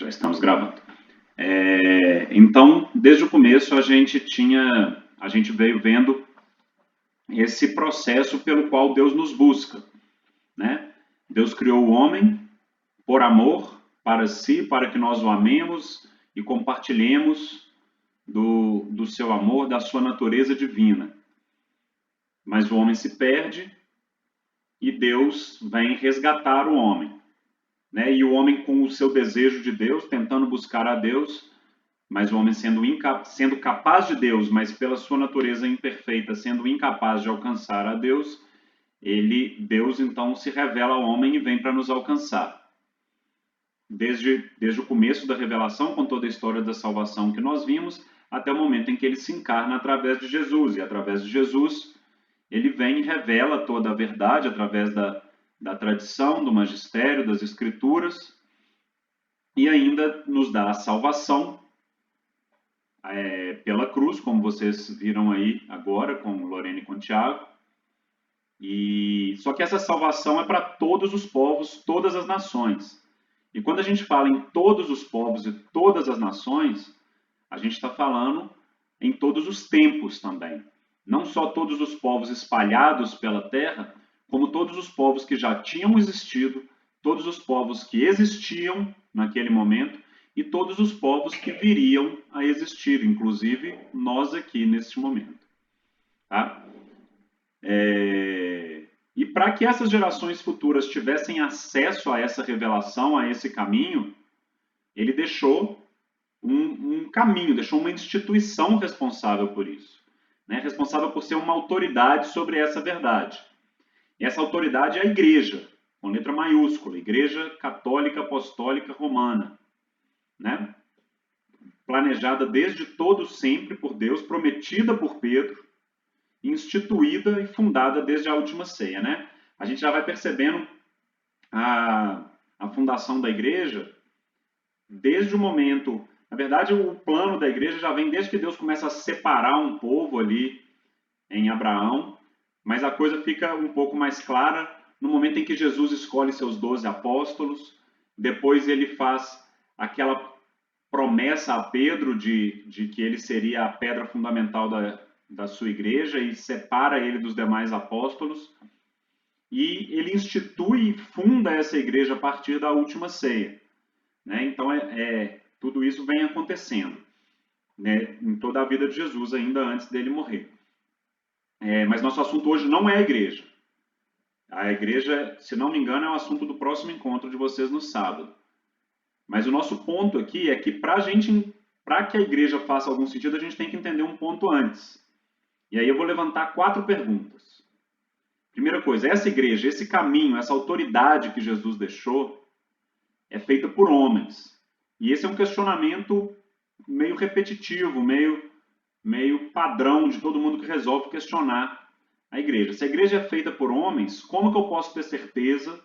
Já estamos gravando. Então, desde o começo a gente veio vendo esse processo pelo qual Deus nos busca, né? Deus criou o homem por amor para si, para que nós o amemos e compartilhemos do seu amor, da sua natureza divina. Mas o homem se perde e Deus vem resgatar o homem, né? E o homem com o seu desejo de Deus, tentando buscar a Deus, mas o homem sendo capaz de Deus, mas pela sua natureza imperfeita, sendo incapaz de alcançar a Deus, Deus então se revela ao homem e vem para nos alcançar. Desde o começo da revelação, com toda a história da salvação que nós vimos, até o momento em que ele se encarna através de Jesus, e através de Jesus ele vem e revela toda a verdade através da tradição, do magistério, das escrituras, e ainda nos dá a salvação pela cruz, como vocês viram aí agora com Lorena e com Tiago. Só que essa salvação é para todos os povos, todas as nações. E quando a gente fala em todos os povos e todas as nações, a gente está falando em todos os tempos também. Não só todos os povos espalhados pela terra, como todos os povos que já tinham existido, todos os povos que existiam naquele momento e todos os povos que viriam a existir, inclusive nós aqui neste momento. Tá? E para que essas gerações futuras tivessem acesso a essa revelação, a esse caminho, ele deixou um caminho, deixou uma instituição responsável por isso, né? Responsável por ser uma autoridade sobre essa verdade. E essa autoridade é a Igreja, com letra maiúscula, Igreja Católica Apostólica Romana, né? Planejada desde todo sempre por Deus, prometida por Pedro, instituída e fundada desde a última ceia, né? A gente já vai percebendo a fundação da igreja desde o momento... Na verdade, o plano da igreja já vem desde que Deus começa a separar um povo ali em Abraão, mas a coisa fica um pouco mais clara no momento em que Jesus escolhe seus 12 apóstolos, depois ele faz aquela promessa a Pedro de que ele seria a pedra fundamental da sua igreja e separa ele dos demais apóstolos, e ele institui e funda essa igreja a partir da última ceia, né? Então tudo isso vem acontecendo, né, em toda a vida de Jesus, ainda antes dele morrer. Mas nosso assunto hoje não é a igreja. A igreja, se não me engano, é o assunto do próximo encontro de vocês no sábado. Mas o nosso ponto aqui é que para que a igreja faça algum sentido, a gente tem que entender um ponto antes. E aí eu vou levantar 4 perguntas. Primeira coisa, essa igreja, esse caminho, essa autoridade que Jesus deixou, é feita por homens. E esse é um questionamento meio repetitivo, meio padrão de todo mundo que resolve questionar a igreja. Se a igreja é feita por homens, como que eu posso ter certeza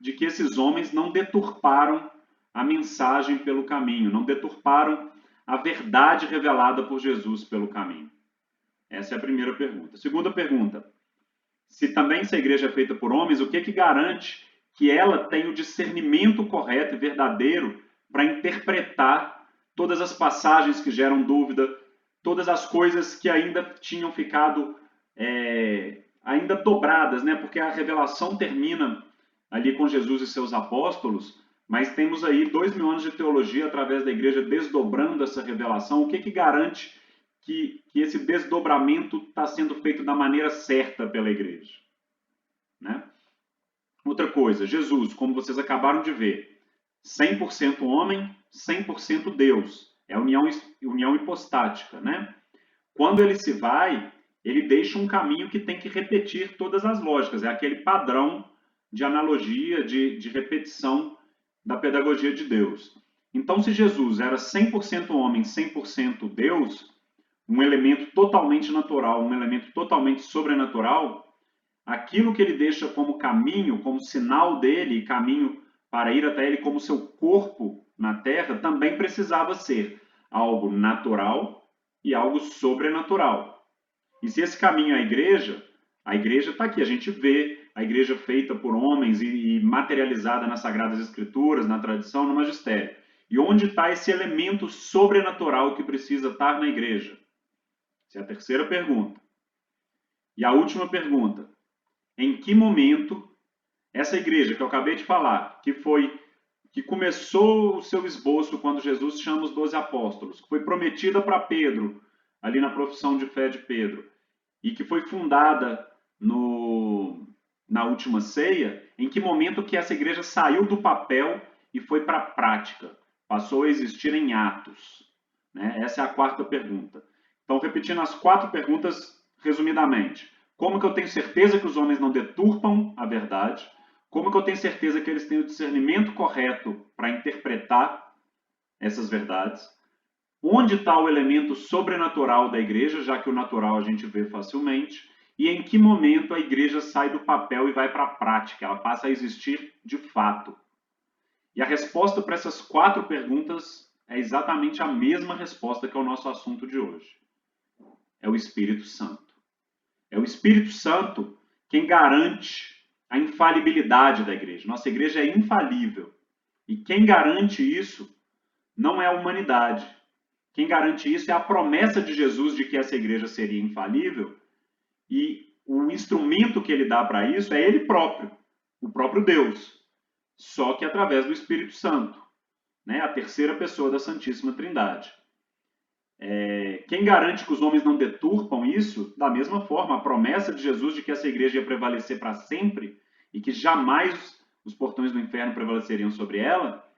de que esses homens não deturparam a mensagem pelo caminho, não deturparam a verdade revelada por Jesus pelo caminho? Essa é a primeira pergunta. Segunda pergunta, se a igreja é feita por homens, o que garante que ela tem o discernimento correto e verdadeiro para interpretar todas as passagens que geram dúvida, todas as coisas que ainda tinham ficado ainda dobradas, né? Porque a revelação termina ali com Jesus e seus apóstolos, mas temos aí 2000 anos de teologia através da igreja desdobrando essa revelação. O que garante que esse desdobramento está sendo feito da maneira certa pela igreja, né? Outra coisa, Jesus, como vocês acabaram de ver, 100% homem, 100% Deus. É união hipostática, né? Quando ele se vai, ele deixa um caminho que tem que repetir todas as lógicas. É aquele padrão de analogia, de repetição da pedagogia de Deus. Então, se Jesus era 100% homem, 100% Deus, um elemento totalmente natural, um elemento totalmente sobrenatural, aquilo que ele deixa como caminho, como sinal dele, caminho para ir até ele como seu corpo na terra, também precisava ser algo natural e algo sobrenatural. E se esse caminho é a igreja está aqui, a gente vê a igreja feita por homens e materializada nas Sagradas Escrituras, na tradição, no magistério. E onde está esse elemento sobrenatural que precisa estar na igreja? Essa é a terceira pergunta. E a última pergunta: em que momento essa igreja que eu acabei de falar, que começou o seu esboço quando Jesus chama os 12 apóstolos, que foi prometida para Pedro, ali na profissão de fé de Pedro, e que foi fundada na última ceia, em que momento que essa igreja saiu do papel e foi para a prática, passou a existir em atos? Né? Essa é a quarta pergunta. Então, repetindo as 4 perguntas resumidamente. Como que eu tenho certeza que os homens não deturpam a verdade? Como que eu tenho certeza que eles têm o discernimento correto para interpretar essas verdades? Onde está o elemento sobrenatural da igreja, já que o natural a gente vê facilmente? E em que momento a igreja sai do papel e vai para a prática? Ela passa a existir de fato. E a resposta para essas 4 perguntas é exatamente a mesma resposta que é o nosso assunto de hoje. É o Espírito Santo. É o Espírito Santo quem garante a infalibilidade da igreja. Nossa igreja é infalível. E quem garante isso não é a humanidade. Quem garante isso é a promessa de Jesus de que essa igreja seria infalível. E o instrumento que ele dá para isso é ele próprio, o próprio Deus. Só que através do Espírito Santo, né? A terceira pessoa da Santíssima Trindade. Quem garante que os homens não deturpam isso? Da mesma forma, a promessa de Jesus de que essa igreja ia prevalecer para sempre e que jamais os portões do inferno prevaleceriam sobre ela,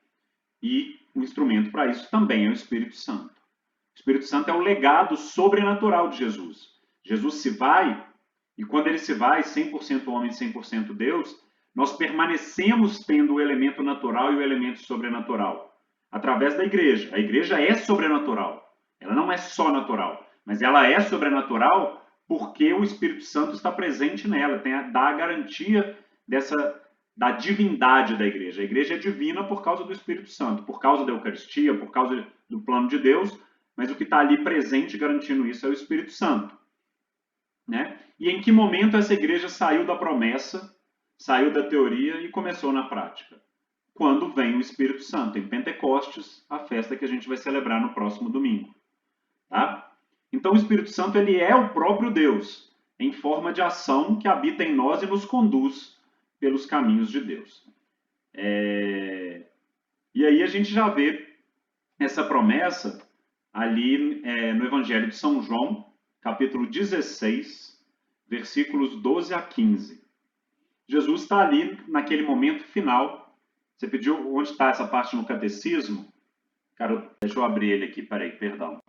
e o instrumento para isso também é o Espírito Santo. O Espírito Santo é o legado sobrenatural de Jesus. Jesus se vai, e quando ele se vai, 100% homem, 100% Deus, nós permanecemos tendo o elemento natural e o elemento sobrenatural, através da igreja. A igreja é sobrenatural. Ela não é só natural, mas ela é sobrenatural porque o Espírito Santo está presente nela, dá a garantia da divindade da igreja. A igreja é divina por causa do Espírito Santo, por causa da Eucaristia, por causa do plano de Deus, mas o que está ali presente garantindo isso é o Espírito Santo. Né? E em que momento essa igreja saiu da promessa, saiu da teoria e começou na prática? Quando vem o Espírito Santo, em Pentecostes, a festa que a gente vai celebrar no próximo domingo. Tá? Então o Espírito Santo ele é o próprio Deus, em forma de ação que habita em nós e nos conduz pelos caminhos de Deus. E aí a gente já vê essa promessa ali no Evangelho de São João, capítulo 16, versículos 12 a 15. Jesus está ali naquele momento final. Você pediu onde está essa parte no catecismo? Cara, deixa eu abrir ele aqui, peraí, perdão.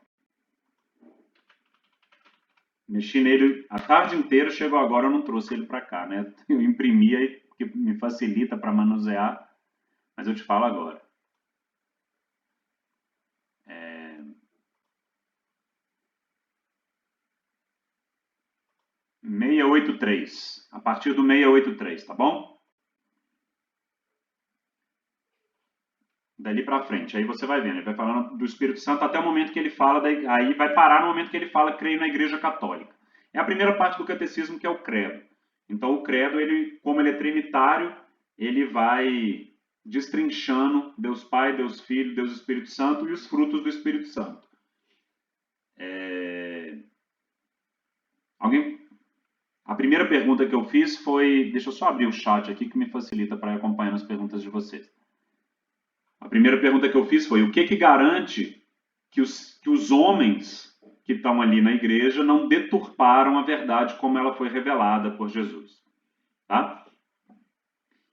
Mexi nele a tarde inteira, chegou agora, eu não trouxe ele para cá, né? Eu imprimi aí, que me facilita para manusear, mas eu te falo agora. 683, a partir do 683, tá bom? Dali para frente, aí você vai vendo, ele vai falando do Espírito Santo até o momento que ele fala, aí vai parar no momento que ele fala creio na Igreja Católica. É a primeira parte do catecismo, que é o credo. Então o credo, como ele é trinitário, ele vai destrinchando Deus Pai, Deus Filho, Deus Espírito Santo e os frutos do Espírito Santo. A primeira pergunta que eu fiz foi, deixa eu só abrir o chat aqui que me facilita para ir acompanhando as perguntas de vocês. A primeira pergunta que eu fiz foi, o que garante que os homens que estão ali na igreja não deturparam a verdade como ela foi revelada por Jesus? Tá?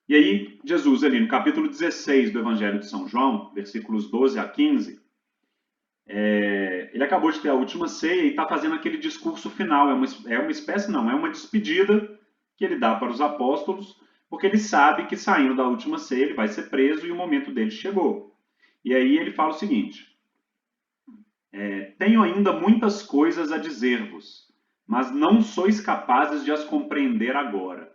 E aí, Jesus ali no capítulo 16 do Evangelho de São João, versículos 12 a 15, ele acabou de ter a última ceia e está fazendo aquele discurso final. É uma espécie, não, é uma despedida que ele dá para os apóstolos, porque ele sabe que saindo da última ceia ele vai ser preso e o momento dele chegou. E aí ele fala o seguinte: tenho ainda muitas coisas a dizer-vos, mas não sois capazes de as compreender agora.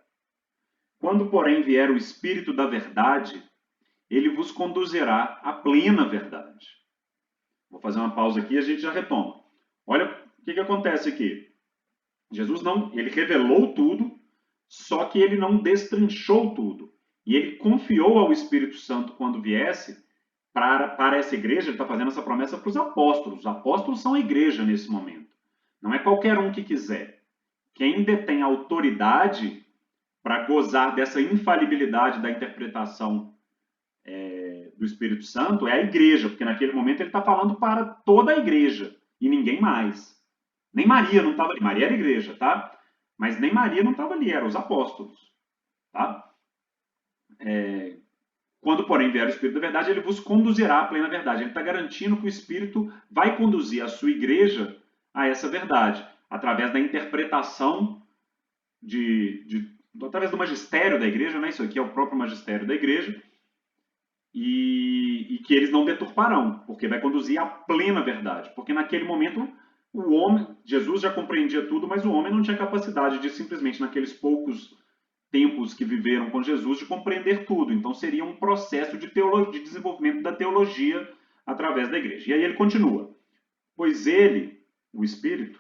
Quando, porém, vier o Espírito da verdade, ele vos conduzirá à plena verdade. Vou fazer uma pausa aqui e a gente já retoma. Olha o que acontece aqui. Jesus ele revelou tudo, só que ele não destrinchou tudo. E ele confiou ao Espírito Santo, quando viesse, para essa igreja, ele está fazendo essa promessa para os apóstolos. Os apóstolos são a igreja nesse momento. Não é qualquer um que quiser. Quem detém autoridade para gozar dessa infalibilidade da interpretação do Espírito Santo é a igreja, porque naquele momento ele está falando para toda a igreja e ninguém mais. Nem Maria não estava ali. Maria era a igreja, tá? Mas nem Maria não estava ali, eram os apóstolos, tá? Quando, porém, vier o Espírito da verdade, ele vos conduzirá à plena verdade. Ele está garantindo que o Espírito vai conduzir a sua igreja a essa verdade, através da interpretação através do magistério da igreja, né? Isso aqui é o próprio magistério da igreja, e que eles não deturparão, porque vai conduzir à plena verdade. Porque naquele momento o homem, Jesus já compreendia tudo, mas o homem não tinha capacidade de simplesmente naqueles poucos tempos que viveram com Jesus de compreender tudo. Então seria um processo de desenvolvimento da teologia através da igreja. E aí ele continua: pois ele, o Espírito,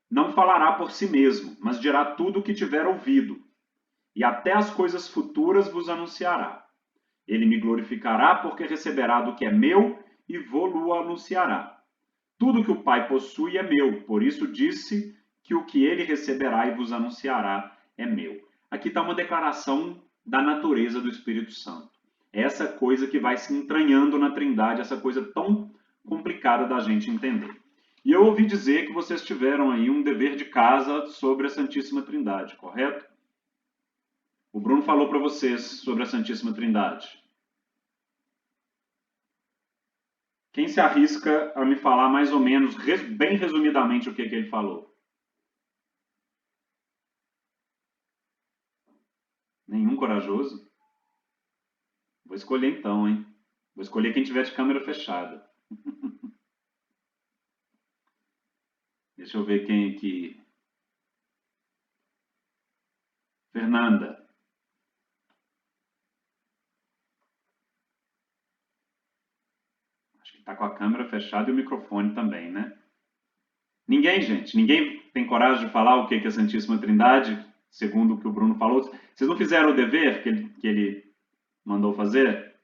não falará por si mesmo, mas dirá tudo o que tiver ouvido, e até as coisas futuras vos anunciará. Ele me glorificará, porque receberá do que é meu e vô-lo anunciará. Tudo que o Pai possui é meu, por isso disse que o que ele receberá e vos anunciará é meu. Aqui está uma declaração da natureza do Espírito Santo. Essa coisa que vai se entranhando na Trindade, essa coisa tão complicada da gente entender. E eu ouvi dizer que vocês tiveram aí um dever de casa sobre a Santíssima Trindade, correto? O Bruno falou para vocês sobre a Santíssima Trindade. Quem se arrisca a me falar mais ou menos, bem resumidamente, o que ele falou? Nenhum corajoso? Vou escolher então, hein? Vou escolher quem tiver de câmera fechada. Deixa eu ver quem aqui. Fernanda. Acho que está com a câmera fechada e o microfone também, né? Ninguém, gente. Ninguém tem coragem de falar o que é a Santíssima Trindade, segundo o que o Bruno falou. Vocês não fizeram o dever que ele mandou fazer?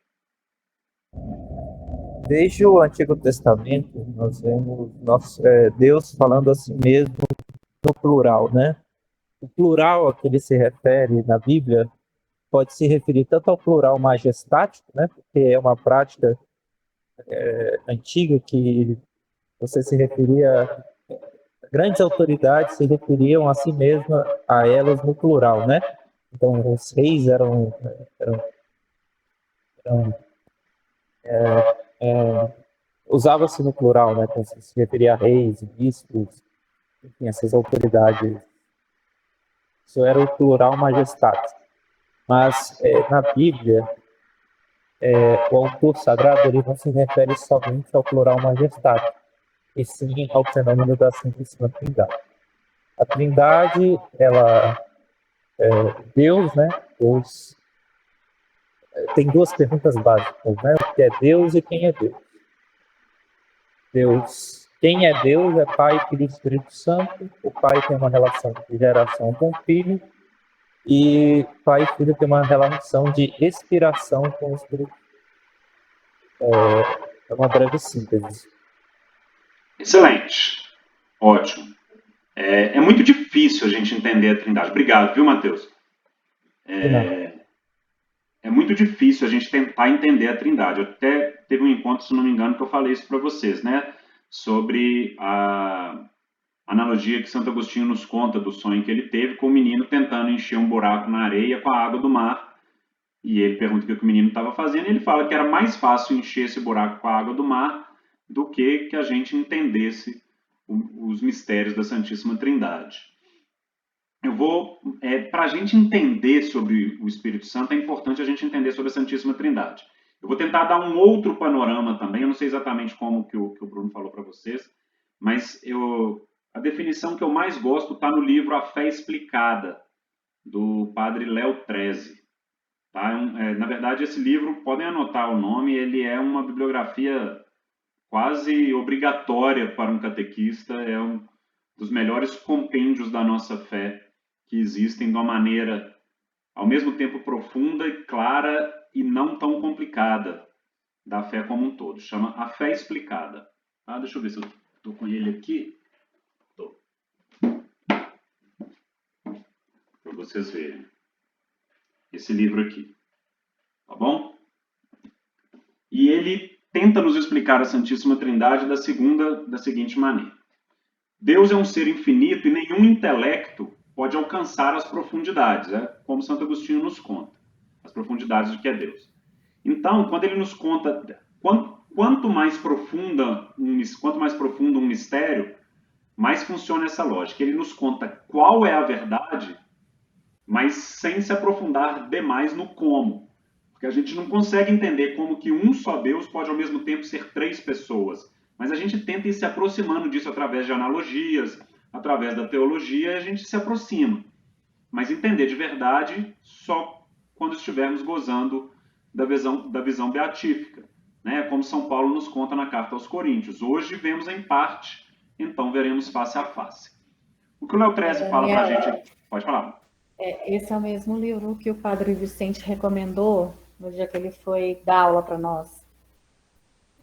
Desde o Antigo Testamento, nós vemos Deus falando assim mesmo no plural, né? O plural a que ele se refere na Bíblia pode se referir tanto ao plural majestático, né? Porque é uma prática antiga que você se referia, grandes autoridades se referiam a si mesma, a elas no plural, né? Então, os reis eram usava-se no plural, né? Então, se referia a reis, bispos, enfim, essas autoridades. Isso era o plural majestatis. Mas na Bíblia, o autor sagrado ele não se refere somente ao plural majestatis, e sim ao fenômeno da Santíssima Trindade. A Trindade, ela Deus, né? Deus tem duas perguntas básicas, né? O que é Deus e quem é Deus? Deus, quem é Deus é Pai, Filho e Espírito Santo. O Pai tem uma relação de geração com o Filho e Pai e Filho tem uma relação de expiração com o Espírito. É uma breve síntese. Excelente. Ótimo. É muito difícil a gente entender a Trindade. Obrigado, viu, Matheus? É muito difícil a gente tentar entender a Trindade. Eu até teve um encontro, se não me engano, que eu falei isso para vocês, né? Sobre a analogia que Santo Agostinho nos conta do sonho que ele teve com o menino tentando encher um buraco na areia com a água do mar. E ele pergunta o que o menino estava fazendo e ele fala que era mais fácil encher esse buraco com a água do mar do que a gente entendesse os mistérios da Santíssima Trindade. Para a gente entender sobre o Espírito Santo, é importante a gente entender sobre a Santíssima Trindade. Eu vou tentar dar um outro panorama também, eu não sei exatamente como que o Bruno falou para vocês, mas a definição que eu mais gosto está no livro A Fé Explicada, do padre Léo Treze. Tá? Na verdade, esse livro, podem anotar o nome, ele é uma bibliografia quase obrigatória para um catequista, é um dos melhores compêndios da nossa fé que existem de uma maneira ao mesmo tempo profunda, clara e não tão complicada. da fé como um todo. Chama A Fé Explicada. Tá? Deixa eu ver se eu estou com ele aqui. Estou. Para vocês verem. Esse livro aqui. Tá bom? E ele tenta nos explicar a Santíssima Trindade da seguinte maneira. Deus é um ser infinito e nenhum intelecto pode alcançar as profundidades, como Santo Agostinho nos conta, as profundidades do que é Deus. Então, quando ele nos conta quanto mais profundo um mistério, mais funciona essa lógica. Ele nos conta qual é a verdade, mas sem se aprofundar demais no como. Porque a gente não consegue entender como que um só Deus pode ao mesmo tempo ser três pessoas. Mas a gente tenta ir se aproximando disso através de analogias, através da teologia, e a gente se aproxima. Mas entender de verdade só quando estivermos gozando da visão beatífica. Né? Como São Paulo nos conta na carta aos Coríntios. Hoje vemos em parte, então veremos face a face. O que o Léo Treze fala para a gente... Pode falar. Esse é o mesmo livro que o Padre Vicente recomendou no dia que ele foi dar aula para nós.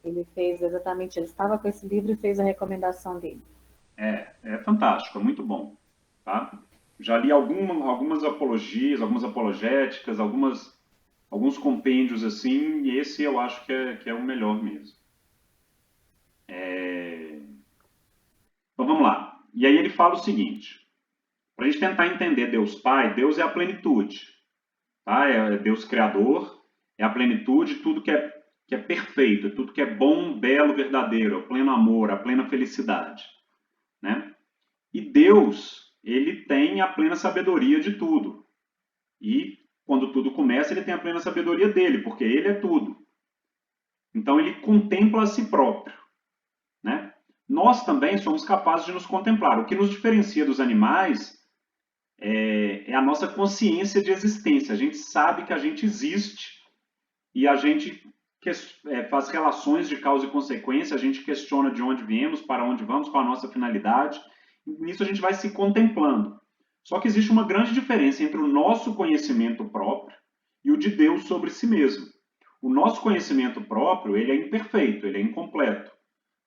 Ele fez exatamente, ele estava com esse livro e fez a recomendação dele. É fantástico, é muito bom. Tá? Já li algumas apologias, algumas apologéticas, alguns compêndios assim, e esse eu acho que é o melhor mesmo. Então vamos lá. E aí ele fala o seguinte, para a gente tentar entender Deus Pai, Deus é a plenitude. Tá? É Deus Criador, é a plenitude, tudo que é perfeito, tudo que é bom, belo, verdadeiro, o pleno amor, a plena felicidade. Né? E Deus, ele tem a plena sabedoria de tudo. E quando tudo começa, ele tem a plena sabedoria dele, porque ele é tudo. Então ele contempla a si próprio. Né? Nós também somos capazes de nos contemplar. O que nos diferencia dos animais é a nossa consciência de existência. A gente sabe que a gente existe e a gente faz relações de causa e consequência, a gente questiona de onde viemos, para onde vamos, qual a nossa finalidade. Nisso a gente vai se contemplando. Só que existe uma grande diferença entre o nosso conhecimento próprio e o de Deus sobre si mesmo. O nosso conhecimento próprio, ele é imperfeito, ele é incompleto.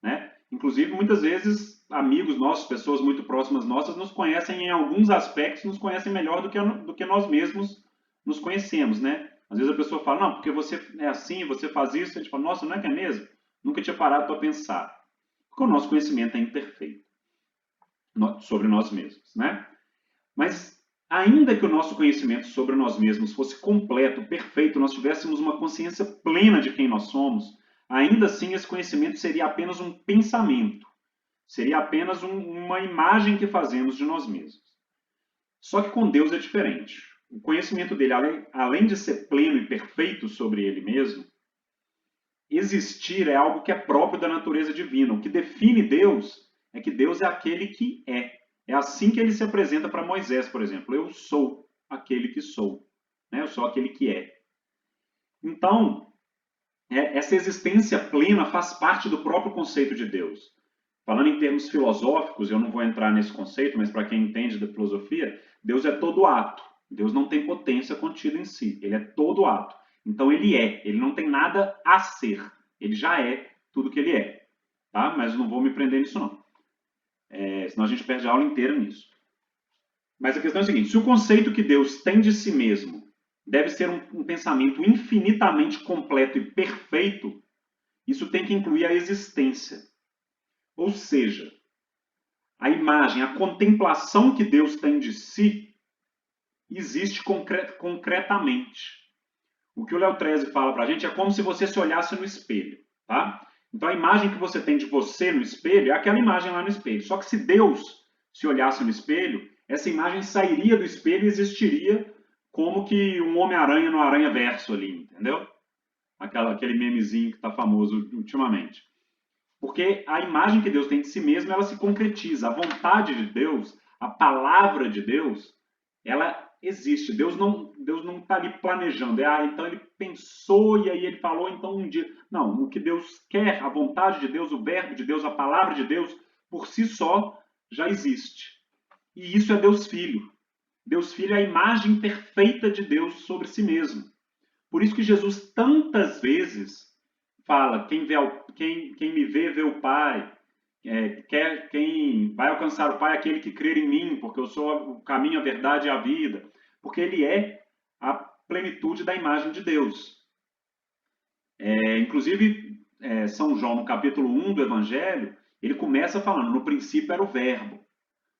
Né? Inclusive, muitas vezes, amigos nossos, pessoas muito próximas nossas, nos conhecem em alguns aspectos, nos conhecem melhor do que nós mesmos nos conhecemos, né? Às vezes a pessoa fala, não, porque você é assim, você faz isso, a gente fala, nossa, não é que é mesmo? Nunca tinha parado para pensar. Porque o nosso conhecimento é imperfeito sobre nós mesmos, né? Mas, ainda que o nosso conhecimento sobre nós mesmos fosse completo, perfeito, nós tivéssemos uma consciência plena de quem nós somos, ainda assim esse conhecimento seria apenas um pensamento, seria apenas uma imagem que fazemos de nós mesmos. Só que com Deus é diferente. O conhecimento dele, além de ser pleno e perfeito sobre ele mesmo, existir é algo que é próprio da natureza divina. O que define Deus é que Deus é aquele que é. É assim que ele se apresenta para Moisés, por exemplo. Eu sou aquele que sou. Né? Eu sou aquele que é. Então, essa existência plena faz parte do próprio conceito de Deus. Falando em termos filosóficos, eu não vou entrar nesse conceito, mas para quem entende da filosofia, Deus é todo ato. Deus não tem potência contida em si. Ele é todo ato. Então ele é. Ele não tem nada a ser. Ele já é tudo que ele é. Tá? Mas não vou me prender nisso não. Senão a gente perde a aula inteira nisso. Mas a questão é a seguinte. Se o conceito que Deus tem de si mesmo deve ser um pensamento infinitamente completo e perfeito, isso tem que incluir a existência. Ou seja, a imagem, a contemplação que Deus tem de si existe concretamente. O que o Léo Treze fala para a gente é como se você se olhasse no espelho. Tá? Então a imagem que você tem de você no espelho é aquela imagem lá no espelho. Só que se Deus se olhasse no espelho, essa imagem sairia do espelho e existiria como que um Homem-Aranha no Aranha-Verso ali, entendeu? Aquele memezinho que está famoso ultimamente. Porque a imagem que Deus tem de si mesmo, ela se concretiza. A vontade de Deus, a palavra de Deus, ela existe. Deus não está ali planejando. Então ele pensou e aí ele falou, então um dia... Não, o que Deus quer, a vontade de Deus, o verbo de Deus, a palavra de Deus, por si só, já existe. E isso é Deus Filho. Deus Filho é a imagem perfeita de Deus sobre si mesmo. Por isso que Jesus tantas vezes fala, quem me vê, vê o Pai. Quem vai alcançar o Pai é aquele que crer em mim, porque eu sou o caminho, a verdade e a vida. Porque ele é a plenitude da imagem de Deus. Inclusive, São João, no capítulo 1 do Evangelho, ele começa falando, no princípio era o Verbo.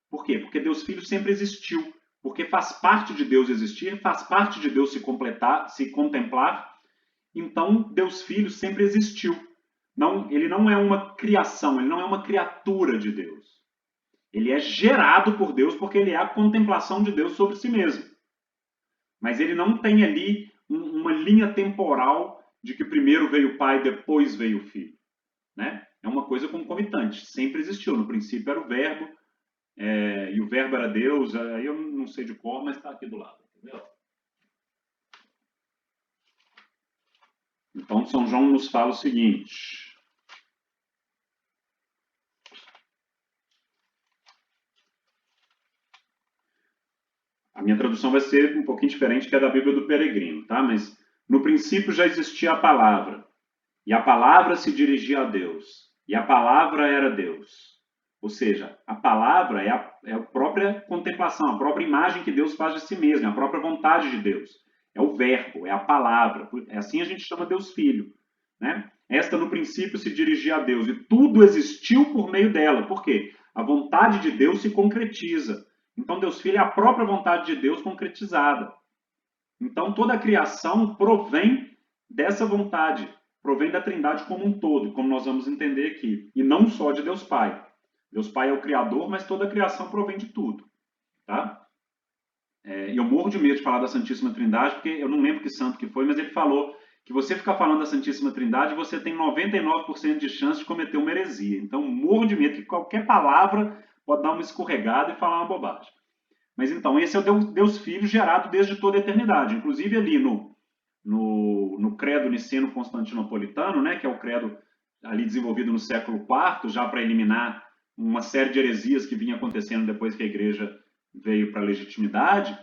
Por quê? Porque Deus Filho sempre existiu. Porque faz parte de Deus existir, faz parte de Deus se contemplar. Então, Deus Filho sempre existiu. Ele não é uma criação, ele não é uma criatura de Deus. Ele é gerado por Deus porque ele é a contemplação de Deus sobre si mesmo. Mas ele não tem ali uma linha temporal de que primeiro veio o Pai, depois veio o Filho. Né? É uma coisa concomitante, sempre existiu. No princípio era o Verbo, e o Verbo era Deus. Aí eu não sei de cor, mas está aqui do lado. Entendeu? Então, São João nos fala o seguinte. A minha tradução vai ser um pouquinho diferente que a da Bíblia do Peregrino, tá? Mas no princípio já existia a palavra, e a palavra se dirigia a Deus, e a palavra era Deus. Ou seja, a palavra é a própria contemplação, a própria imagem que Deus faz de si mesmo, é a própria vontade de Deus. É o verbo, é a palavra. É assim a gente chama Deus Filho. Né? Esta no princípio se dirigia a Deus, e tudo existiu por meio dela. Por quê? A vontade de Deus se concretiza. Então, Deus Filho é a própria vontade de Deus concretizada. Então, toda a criação provém dessa vontade, provém da Trindade como um todo, como nós vamos entender aqui. E não só de Deus Pai. Deus Pai é o Criador, mas toda a criação provém de tudo. Tá? E eu morro de medo de falar da Santíssima Trindade, porque eu não lembro que santo que foi, mas ele falou que você ficar falando da Santíssima Trindade, você tem 99% de chance de cometer uma heresia. Então, morro de medo que qualquer palavra pode dar uma escorregada e falar uma bobagem. Mas então, esse é o Deus Filho gerado desde toda a eternidade. Inclusive ali no credo niceno-constantinopolitano, né, que é o credo ali desenvolvido no século IV, já para eliminar uma série de heresias que vinha acontecendo depois que a igreja veio para a legitimidade,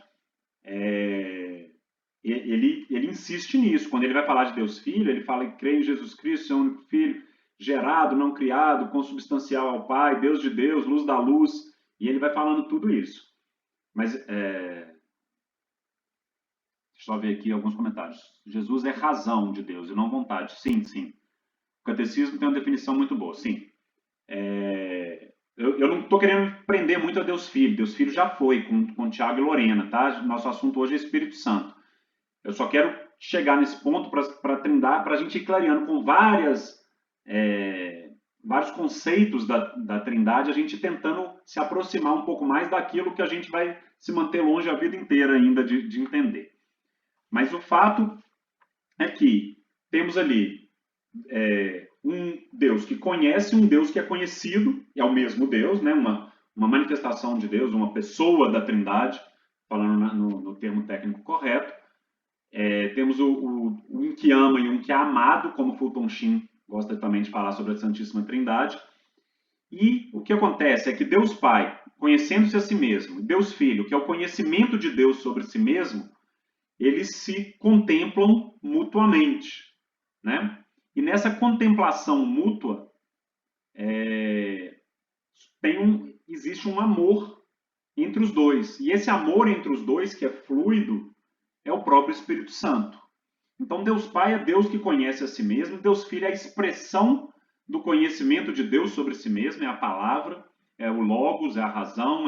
ele insiste nisso. Quando ele vai falar de Deus Filho, ele fala que crê em Jesus Cristo, seu único Filho, gerado, não criado, consubstancial ao Pai, Deus de Deus, luz da luz, e ele vai falando tudo isso. Mas, deixa eu só ver aqui alguns comentários. Jesus é razão de Deus e não vontade. Sim, sim. O catecismo tem uma definição muito boa, sim. Eu não estou querendo prender muito a Deus Filho. Deus Filho já foi com Tiago e Lorena, tá? Nosso assunto hoje é Espírito Santo. Eu só quero chegar nesse ponto para a gente ir clareando com vários conceitos da Trindade, a gente tentando se aproximar um pouco mais daquilo que a gente vai se manter longe a vida inteira ainda de entender. Mas o fato é que temos ali um Deus que conhece, um Deus que é conhecido, é o mesmo Deus, né? Uma manifestação de Deus, uma pessoa da Trindade, falando no termo técnico correto. Temos um que ama e um que é amado, como Fulton Sheen gosta também de falar sobre a Santíssima Trindade. E o que acontece é que Deus Pai, conhecendo-se a si mesmo, e Deus Filho, que é o conhecimento de Deus sobre si mesmo, eles se contemplam mutuamente. Né? E nessa contemplação mútua, existe um amor entre os dois. E esse amor entre os dois, que é fluido, é o próprio Espírito Santo. Então, Deus Pai é Deus que conhece a si mesmo, Deus Filho é a expressão do conhecimento de Deus sobre si mesmo, é a palavra, é o Logos, é a razão,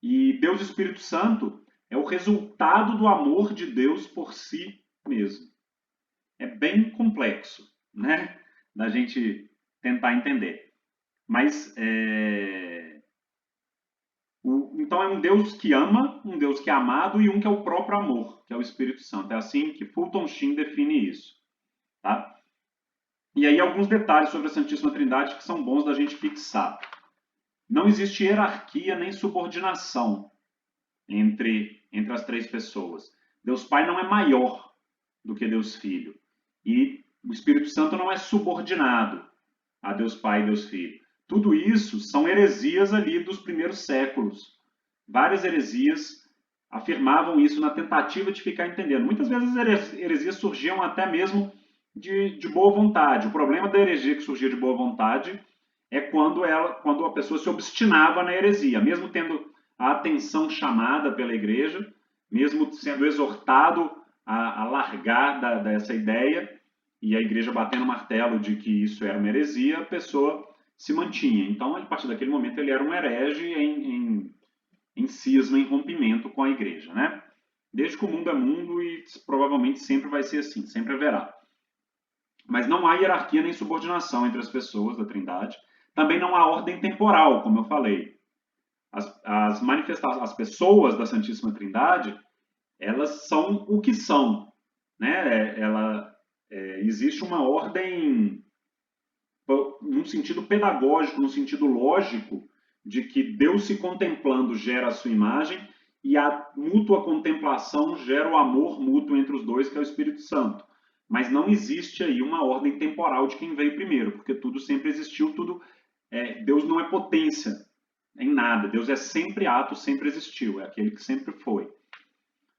e Deus Espírito Santo é o resultado do amor de Deus por si mesmo. É bem complexo, né, da gente tentar entender. Mas, então é um Deus que ama, um Deus que é amado e um que é o próprio amor, que é o Espírito Santo. É assim que Fulton Sheen define isso. Tá? E aí alguns detalhes sobre a Santíssima Trindade que são bons da gente fixar. Não existe hierarquia nem subordinação entre as três pessoas. Deus Pai não é maior do que Deus Filho. E o Espírito Santo não é subordinado a Deus Pai e Deus Filho. Tudo isso são heresias ali dos primeiros séculos. Várias heresias afirmavam isso na tentativa de ficar entendendo. Muitas vezes as heresias surgiam até mesmo de boa vontade. O problema da heresia que surgia de boa vontade é quando a pessoa se obstinava na heresia, mesmo tendo a atenção chamada pela igreja, mesmo sendo exortado a largar dessa ideia, e a igreja batendo o martelo de que isso era uma heresia, a pessoa se mantinha. Então, a partir daquele momento, ele era um herege em cisma, em rompimento com a igreja, né? Desde que o mundo é mundo e provavelmente sempre vai ser assim, sempre haverá. Mas não há hierarquia nem subordinação entre as pessoas da Trindade. Também não há ordem temporal, como eu falei. As manifestações, as pessoas da Santíssima Trindade, elas são o que são, né? Existe uma ordem num sentido pedagógico, num sentido lógico, de que Deus se contemplando gera a sua imagem e a mútua contemplação gera o amor mútuo entre os dois, que é o Espírito Santo. Mas não existe aí uma ordem temporal de quem veio primeiro, porque tudo sempre existiu, Deus não é potência em nada, Deus é sempre ato, sempre existiu, é aquele que sempre foi.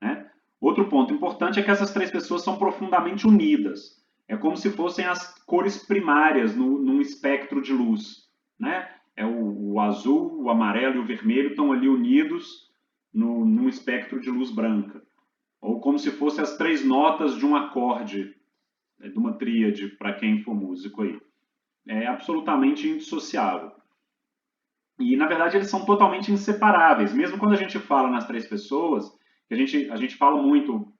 Né? Outro ponto importante é que essas três pessoas são profundamente unidas. É como se fossem as cores primárias num espectro de luz. Né? O azul, o amarelo e o vermelho estão ali unidos num espectro de luz branca. Ou como se fossem as três notas de um acorde, de uma tríade, para quem for músico aí. É absolutamente indissociável. E, na verdade, eles são totalmente inseparáveis. Mesmo quando a gente fala nas três pessoas, a gente fala muito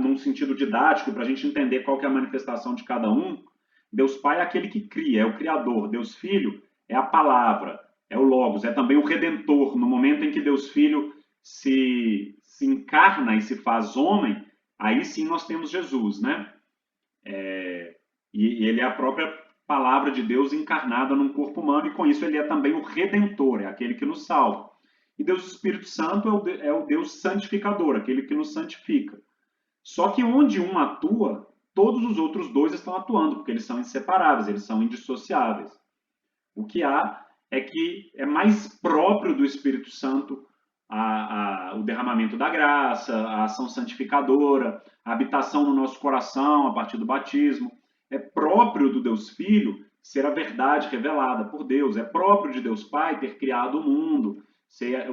num sentido didático, para a gente entender qual que é a manifestação de cada um. Deus Pai é aquele que cria, é o Criador. Deus Filho é a palavra, é o Logos, é também o Redentor. No momento em que Deus Filho se encarna e se faz homem, aí sim nós temos Jesus, né? E ele é a própria palavra de Deus encarnada num corpo humano, e com isso ele é também o Redentor, é aquele que nos salva. E Deus Espírito Santo é o Deus santificador, aquele que nos santifica. Só que onde um atua, todos os outros dois estão atuando, porque eles são inseparáveis, eles são indissociáveis. O que há é que é mais próprio do Espírito Santo o derramamento da graça, a ação santificadora, a habitação no nosso coração a partir do batismo. É próprio do Deus Filho ser a verdade revelada por Deus. É próprio de Deus Pai ter criado o mundo, ser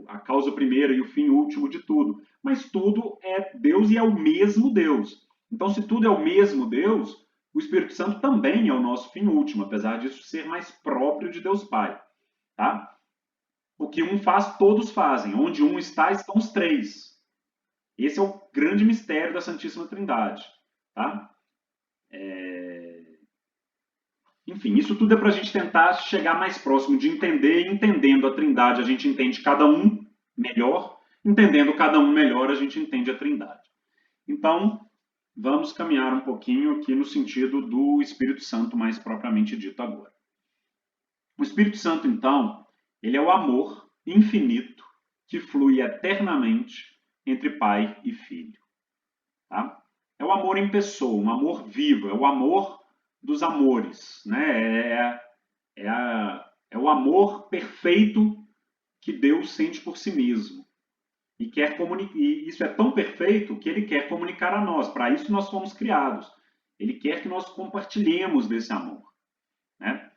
a causa primeira e o fim último de tudo. Mas tudo é Deus e é o mesmo Deus. Então, se tudo é o mesmo Deus, o Espírito Santo também é o nosso fim último, apesar disso ser mais próprio de Deus Pai. Tá? O que um faz, todos fazem. Onde um está, estão os três. Esse é o grande mistério da Santíssima Trindade. Tá? Enfim, isso tudo é para a gente tentar chegar mais próximo de entender, e entendendo a Trindade, a gente entende cada um melhor, entendendo cada um melhor, a gente entende a Trindade. Então, vamos caminhar um pouquinho aqui no sentido do Espírito Santo, mais propriamente dito agora. O Espírito Santo, então, ele é o amor infinito que flui eternamente entre pai e filho. Tá? É o amor em pessoa, um amor vivo, é o amor dos amores, né? É o amor perfeito que Deus sente por si mesmo. E isso é tão perfeito que ele quer comunicar a nós. Para isso nós fomos criados. Ele quer que nós compartilhemos desse amor. Né?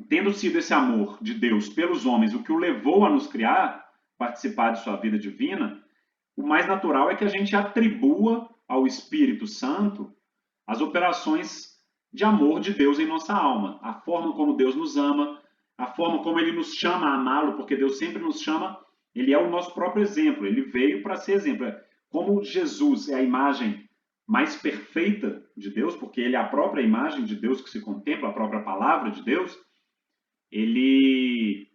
Tendo sido esse amor de Deus pelos homens o que o levou a nos criar, participar de sua vida divina, o mais natural é que a gente atribua ao Espírito Santo as operações de amor de Deus em nossa alma, a forma como Deus nos ama, a forma como ele nos chama a amá-lo, porque Deus sempre nos chama, ele é o nosso próprio exemplo, ele veio para ser exemplo. Como Jesus é a imagem mais perfeita de Deus, porque ele é a própria imagem de Deus que se contempla, a própria palavra de Deus, ele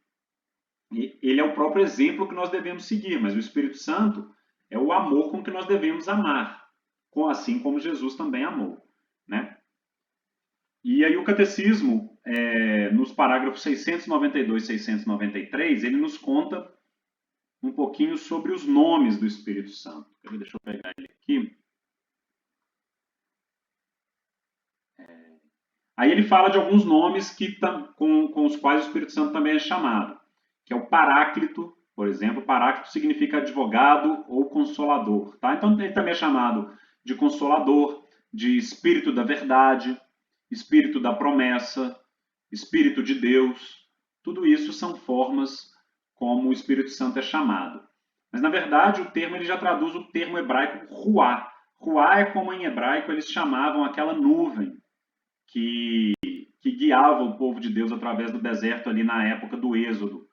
é o próprio exemplo que nós devemos seguir, mas o Espírito Santo é o amor com que nós devemos amar, assim como Jesus também amou. Né? E aí o catecismo, nos parágrafos 692 e 693, ele nos conta um pouquinho sobre os nomes do Espírito Santo. Deixa eu pegar ele aqui. Aí ele fala de alguns nomes com os quais o Espírito Santo também é chamado, que é o Paráclito, por exemplo. Paráclito significa advogado ou consolador. Tá? Então ele também é chamado de Consolador, de Espírito da verdade, Espírito da promessa, Espírito de Deus. Tudo isso são formas como o Espírito Santo é chamado. Mas, na verdade, o termo ele já traduz o termo hebraico ruá. Ruá é como em hebraico eles chamavam aquela nuvem que guiava o povo de Deus através do deserto ali na época do Êxodo,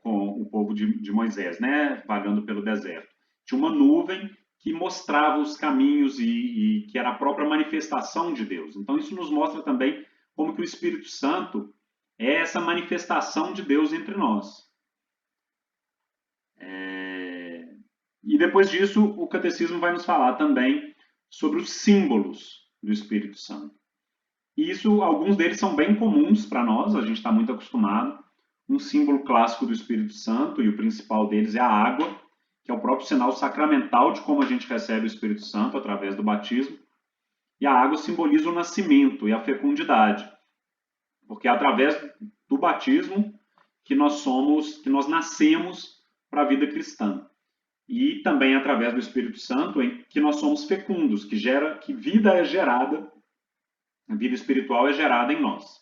com o povo de Moisés, né, vagando pelo deserto. Tinha uma nuvem que mostrava os caminhos e que era a própria manifestação de Deus. Então, isso nos mostra também como que o Espírito Santo é essa manifestação de Deus entre nós. E depois disso, o catecismo vai nos falar também sobre os símbolos do Espírito Santo. E isso, alguns deles são bem comuns para nós, a gente está muito acostumado. Um símbolo clássico do Espírito Santo, e o principal deles é a água, que é o próprio sinal sacramental de como a gente recebe o Espírito Santo através do batismo. E a água simboliza o nascimento e a fecundidade, porque é através do batismo que nós nascemos para a vida cristã. E também através do Espírito Santo que nós somos fecundos, que vida é gerada, a vida espiritual é gerada em nós.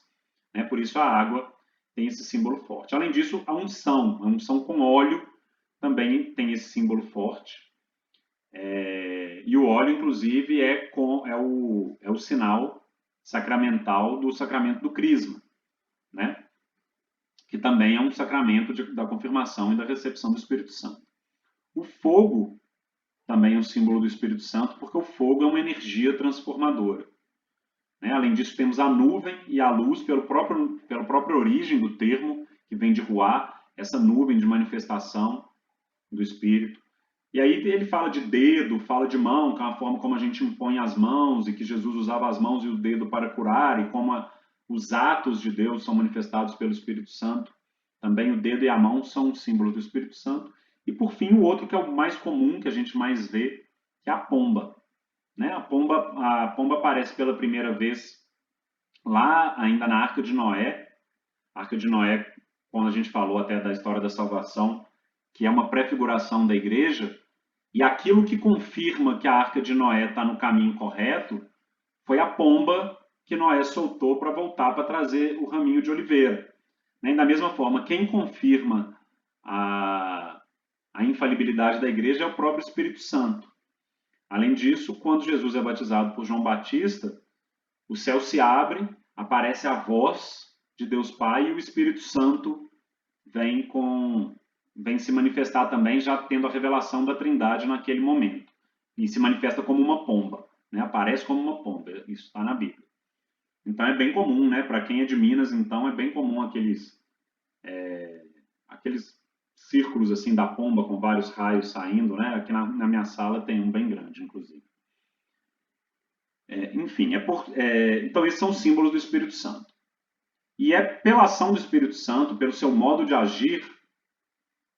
Por isso a água tem esse símbolo forte. Além disso, a unção com óleo também tem esse símbolo forte. E o óleo, inclusive, é o sinal sacramental do sacramento do crisma, né? Que também é um sacramento da confirmação e da recepção do Espírito Santo. O fogo também é um símbolo do Espírito Santo, porque o fogo é uma energia transformadora. Além disso, temos a nuvem e a luz, pela própria origem do termo, que vem de ruá, essa nuvem de manifestação do Espírito. E aí ele fala de dedo, fala de mão, que é uma forma como a gente impõe as mãos, e que Jesus usava as mãos e o dedo para curar, e como os atos de Deus são manifestados pelo Espírito Santo. Também o dedo e a mão são símbolos do Espírito Santo. E, por fim, o outro que é o mais comum, que a gente mais vê, que é a pomba. A pomba aparece pela primeira vez lá ainda na Arca de Noé. A Arca de Noé, quando a gente falou até da história da salvação, que é uma prefiguração da igreja, e aquilo que confirma que a Arca de Noé está no caminho correto foi a pomba que Noé soltou para voltar para trazer o raminho de oliveira. E da mesma forma, quem confirma a infalibilidade da igreja é o próprio Espírito Santo. Além disso, quando Jesus é batizado por João Batista, o céu se abre, aparece a voz de Deus Pai e o Espírito Santo vem se manifestar também, já tendo a revelação da Trindade naquele momento. E se manifesta como uma pomba, aparece como uma pomba, isso está na Bíblia. Então é bem comum, para quem é de Minas, então é bem comum aqueles círculos assim da pomba com vários raios saindo, Aqui na minha sala tem um bem grande, inclusive. Enfim, então esses são símbolos do Espírito Santo. E é pela ação do Espírito Santo, pelo seu modo de agir,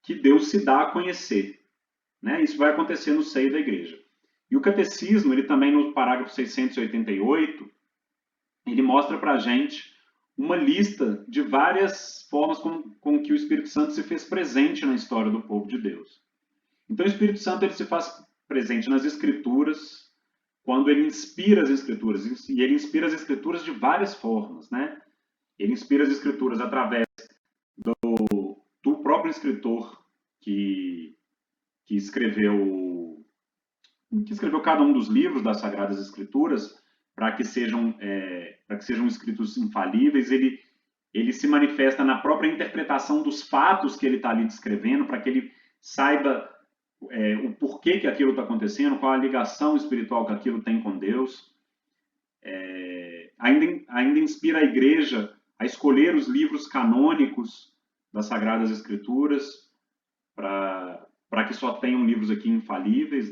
que Deus se dá a conhecer. Isso vai acontecer no seio da igreja. E o catecismo, ele também no parágrafo 688, ele mostra para a gente uma lista de várias formas com que o Espírito Santo se fez presente na história do povo de Deus. Então o Espírito Santo ele se faz presente nas Escrituras, quando ele inspira as Escrituras, e ele inspira as Escrituras de várias formas, Ele inspira as Escrituras através do próprio escritor que escreveu cada um dos livros das Sagradas Escrituras, para que sejam escritos infalíveis. Ele se manifesta na própria interpretação dos fatos que ele está ali descrevendo, para que ele saiba o porquê que aquilo está acontecendo, qual a ligação espiritual que aquilo tem com Deus. Ainda inspira a igreja a escolher os livros canônicos das Sagradas Escrituras, para que só tenham livros aqui infalíveis,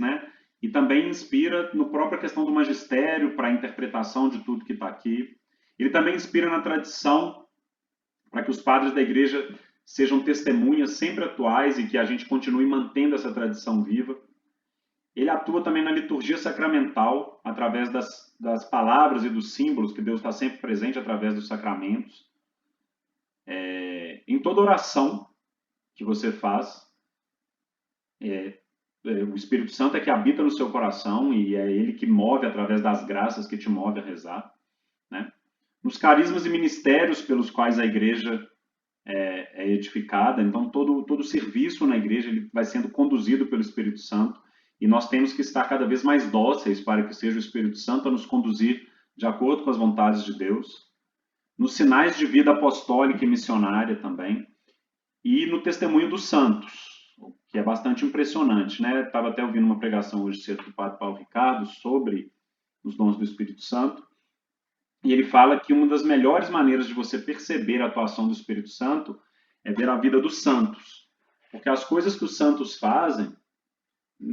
E também inspira na própria questão do magistério, para a interpretação de tudo que está aqui. Ele também inspira na tradição, para que os padres da igreja sejam testemunhas sempre atuais e que a gente continue mantendo essa tradição viva. Ele atua também na liturgia sacramental, através das palavras e dos símbolos, que Deus está sempre presente através dos sacramentos. Em toda oração que você faz, o Espírito Santo é que habita no seu coração e é ele que move através das graças que te move a rezar, né? Nos carismas e ministérios pelos quais a igreja é edificada, então todo serviço na igreja ele vai sendo conduzido pelo Espírito Santo e nós temos que estar cada vez mais dóceis para que seja o Espírito Santo a nos conduzir de acordo com as vontades de Deus. Nos sinais de vida apostólica e missionária também, e no testemunho dos santos, o que é bastante impressionante, né? Estava até ouvindo uma pregação hoje cedo do Padre Paulo Ricardo sobre os dons do Espírito Santo, e ele fala que uma das melhores maneiras de você perceber a atuação do Espírito Santo é ver a vida dos santos, porque as coisas que os santos fazem,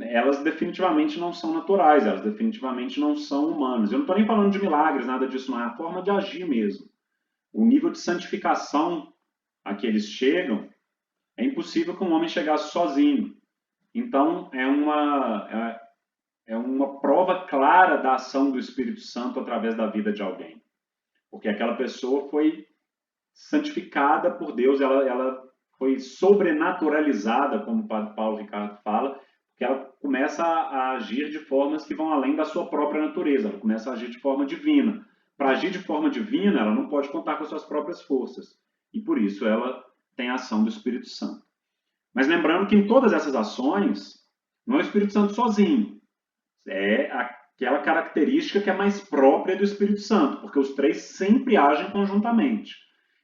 elas definitivamente não são naturais, elas definitivamente não são humanas. Eu não estou nem falando de milagres, nada disso, não é a forma de agir mesmo. O nível de santificação a que eles chegam, é impossível que um homem chegasse sozinho. Então, é uma prova clara da ação do Espírito Santo através da vida de alguém. Porque aquela pessoa foi santificada por Deus, ela foi sobrenaturalizada, como o Padre Paulo Ricardo fala, porque ela começa a agir de formas que vão além da sua própria natureza, ela começa a agir de forma divina. Para agir de forma divina, ela não pode contar com as suas próprias forças. E por isso ela tem a ação do Espírito Santo. Mas lembrando que em todas essas ações, não é o Espírito Santo sozinho. É aquela característica que é mais própria do Espírito Santo, porque os três sempre agem conjuntamente.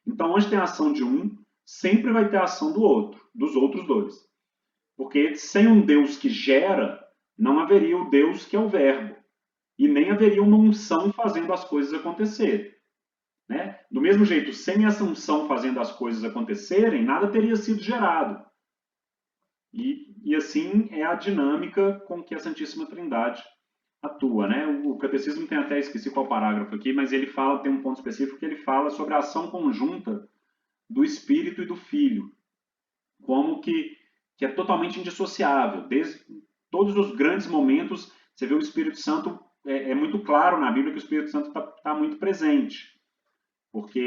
Então, onde tem a ação de um, sempre vai ter a ação do outro, dos outros dois. Porque sem um Deus que gera, não haveria o Deus que é o Verbo. E nem haveria uma unção fazendo as coisas acontecerem. Né? Do mesmo jeito, sem essa unção fazendo as coisas acontecerem, nada teria sido gerado. E assim é a dinâmica com que a Santíssima Trindade atua. Né? O Catecismo tem até, esqueci qual parágrafo aqui, mas ele fala, tem um ponto específico que ele fala sobre a ação conjunta do Espírito e do Filho, como que é totalmente indissociável. Desde todos os grandes momentos, você vê o Espírito Santo, é muito claro na Bíblia que o Espírito Santo está muito presente, porque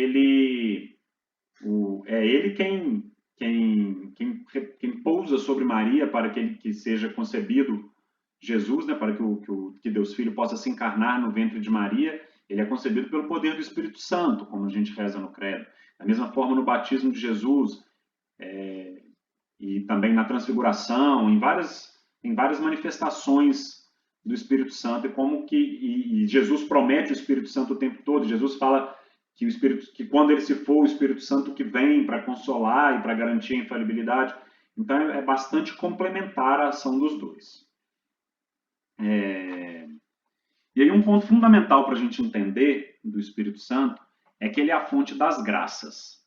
é ele quem pousa sobre Maria para que seja concebido Jesus, né, para que Deus Filho possa se encarnar no ventre de Maria. Ele é concebido pelo poder do Espírito Santo, como a gente reza no credo. Da mesma forma no batismo de Jesus, e também na transfiguração, em várias manifestações do Espírito Santo, e Jesus promete o Espírito Santo o tempo todo. Jesus fala que quando ele se for, o Espírito Santo que vem para consolar e para garantir a infalibilidade. Então é bastante complementar a ação dos dois. E aí um ponto fundamental para a gente entender do Espírito Santo é que ele é a fonte das graças.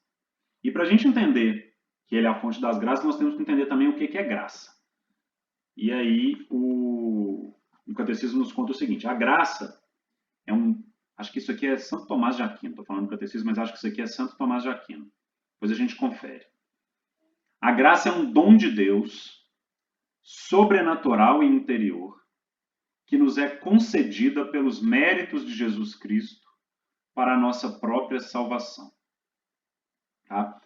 E para a gente entender que ele é a fonte das graças, nós temos que entender também o que é graça. E aí o Catecismo nos conta o seguinte: a graça é acho que isso aqui é Santo Tomás de Aquino, estou falando do Catecismo, mas acho que isso aqui é Santo Tomás de Aquino. Depois a gente confere. A graça é um dom de Deus, sobrenatural e interior, que nos é concedida pelos méritos de Jesus Cristo para a nossa própria salvação. Tá?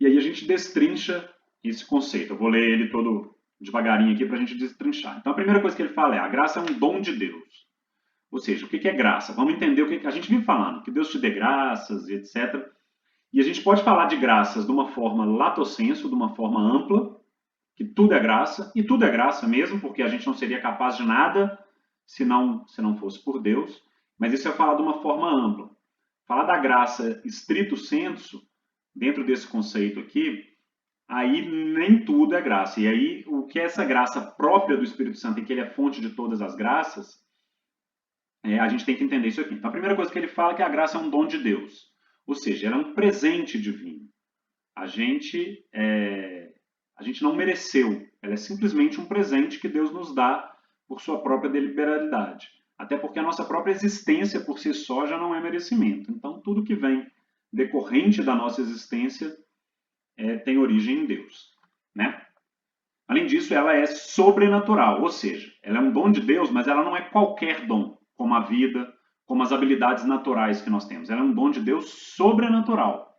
E aí a gente destrincha esse conceito. Eu vou ler ele todo devagarinho aqui para a gente destrinchar. Então a primeira coisa que ele fala é: a graça é um dom de Deus. Ou seja, o que é graça? Vamos entender o que a gente vive falando, que Deus te dê graças e etc. E a gente pode falar de graças de uma forma lato sensu, de uma forma ampla, que tudo é graça, e tudo é graça mesmo, porque a gente não seria capaz de nada se não fosse por Deus. Mas isso é falar de uma forma ampla. Falar da graça stricto sensu, dentro desse conceito aqui, aí nem tudo é graça. E aí o que é essa graça própria do Espírito Santo, em que ele é fonte de todas as graças, a gente tem que entender isso aqui. Então, a primeira coisa que ele fala é que a graça é um dom de Deus. Ou seja, ela é um presente divino. A gente não mereceu. Ela é simplesmente um presente que Deus nos dá por sua própria deliberalidade. Até porque a nossa própria existência por si só já não é merecimento. Então, tudo que vem decorrente da nossa existência tem origem em Deus. Né? Além disso, ela é sobrenatural. Ou seja, ela é um dom de Deus, mas ela não é qualquer dom, como a vida, como as habilidades naturais que nós temos. Ela é um dom de Deus sobrenatural.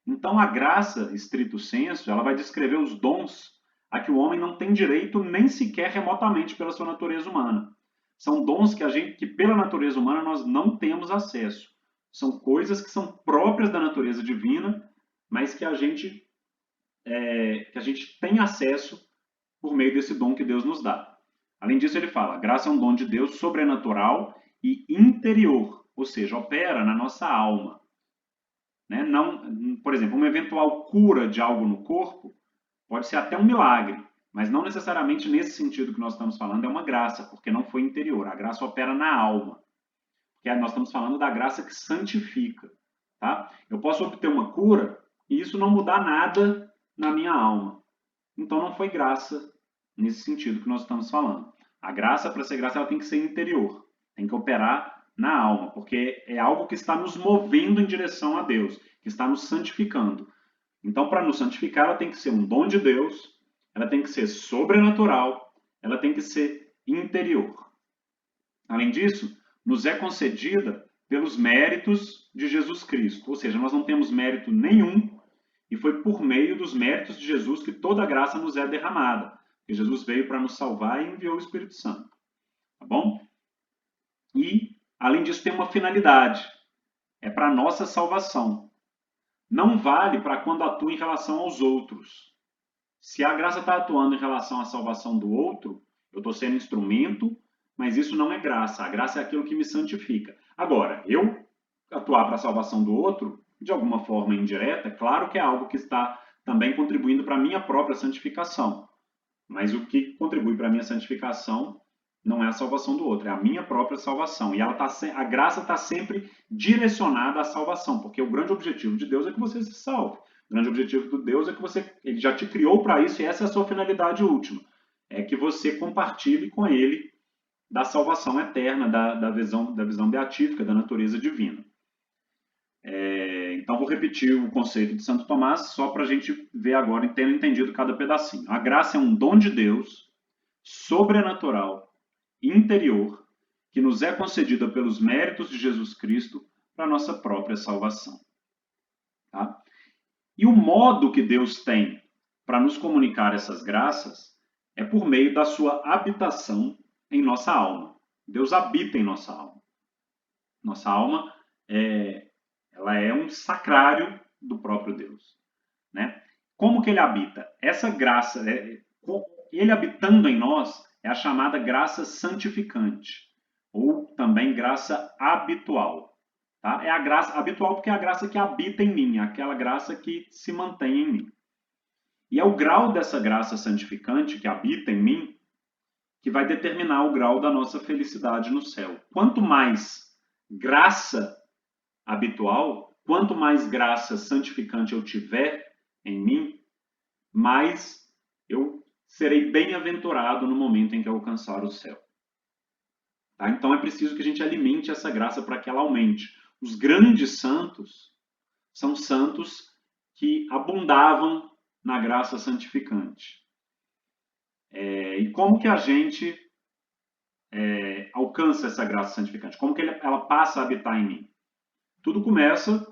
Então, a graça, stricto sensu, ela vai descrever os dons a que o homem não tem direito nem sequer remotamente pela sua natureza humana. São dons que pela natureza humana nós não temos acesso. São coisas que são próprias da natureza divina, mas que a gente tem acesso por meio desse dom que Deus nos dá. Além disso, ele fala, a graça é um dom de Deus sobrenatural e interior, ou seja, opera na nossa alma. Né? Não, por exemplo, uma eventual cura de algo no corpo pode ser até um milagre, mas não necessariamente nesse sentido que nós estamos falando é uma graça, porque não foi interior. A graça opera na alma. Porque nós estamos falando da graça que santifica. Tá? Eu posso obter uma cura e isso não mudar nada na minha alma. Então não foi graça nesse sentido que nós estamos falando. A graça, para ser graça, ela tem que ser interior. Tem que operar na alma, porque é algo que está nos movendo em direção a Deus, que está nos santificando. Então, para nos santificar, ela tem que ser um dom de Deus, ela tem que ser sobrenatural, ela tem que ser interior. Além disso, nos é concedida pelos méritos de Jesus Cristo. Ou seja, nós não temos mérito nenhum e foi por meio dos méritos de Jesus que toda a graça nos é derramada. Porque Jesus veio para nos salvar e enviou o Espírito Santo. Tá bom? E, além disso, tem uma finalidade. É para a nossa salvação. Não vale para quando atua em relação aos outros. Se a graça está atuando em relação à salvação do outro, eu estou sendo instrumento, mas isso não é graça. A graça é aquilo que me santifica. Agora, eu atuar para a salvação do outro, de alguma forma indireta, claro que é algo que está também contribuindo para a minha própria santificação. Mas o que contribui para a minha santificação não é a salvação do outro, é a minha própria salvação. E a graça está sempre direcionada à salvação, porque o grande objetivo de Deus é que você se salve. O grande objetivo de Deus é que ele já te criou para isso e essa é a sua finalidade última. É que você compartilhe com ele da salvação eterna, da visão beatífica, da natureza divina. Então, vou repetir o conceito de Santo Tomás, só para a gente ver agora, tendo entendido cada pedacinho. A graça é um dom de Deus, sobrenatural, interior, que nos é concedida pelos méritos de Jesus Cristo para a nossa própria salvação. Tá? E o modo que Deus tem para nos comunicar essas graças é por meio da sua habitação em nossa alma. Deus habita em nossa alma. Nossa alma ela é um sacrário do próprio Deus. Né? Como que ele habita? Essa graça, ele habitando em nós, é a chamada graça santificante, ou também graça habitual. Tá? É a graça habitual porque é a graça que habita em mim, aquela graça que se mantém em mim. E é o grau dessa graça santificante que habita em mim que vai determinar o grau da nossa felicidade no céu. Quanto mais graça habitual, quanto mais graça santificante eu tiver em mim, mais eu serei bem-aventurado no momento em que eu alcançar o céu. Tá? Então é preciso que a gente alimente essa graça para que ela aumente. Os grandes santos são santos que abundavam na graça santificante. E como que a gente alcança essa graça santificante? Como que ela passa a habitar em mim? Tudo começa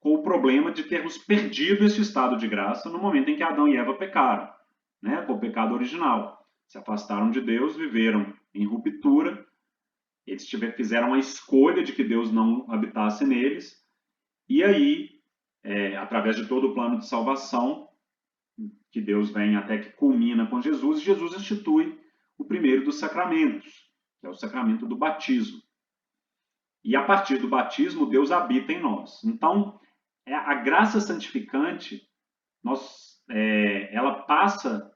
com o problema de termos perdido esse estado de graça no momento em que Adão e Eva pecaram, né? Com o pecado original. Se afastaram de Deus, viveram em ruptura, eles fizeram a escolha de que Deus não habitasse neles, e aí, através de todo o plano de salvação, que Deus vem até que culmina com Jesus, Jesus institui o primeiro dos sacramentos, que é o sacramento do batismo. E a partir do batismo, Deus habita em nós. Então, a graça santificante, ela passa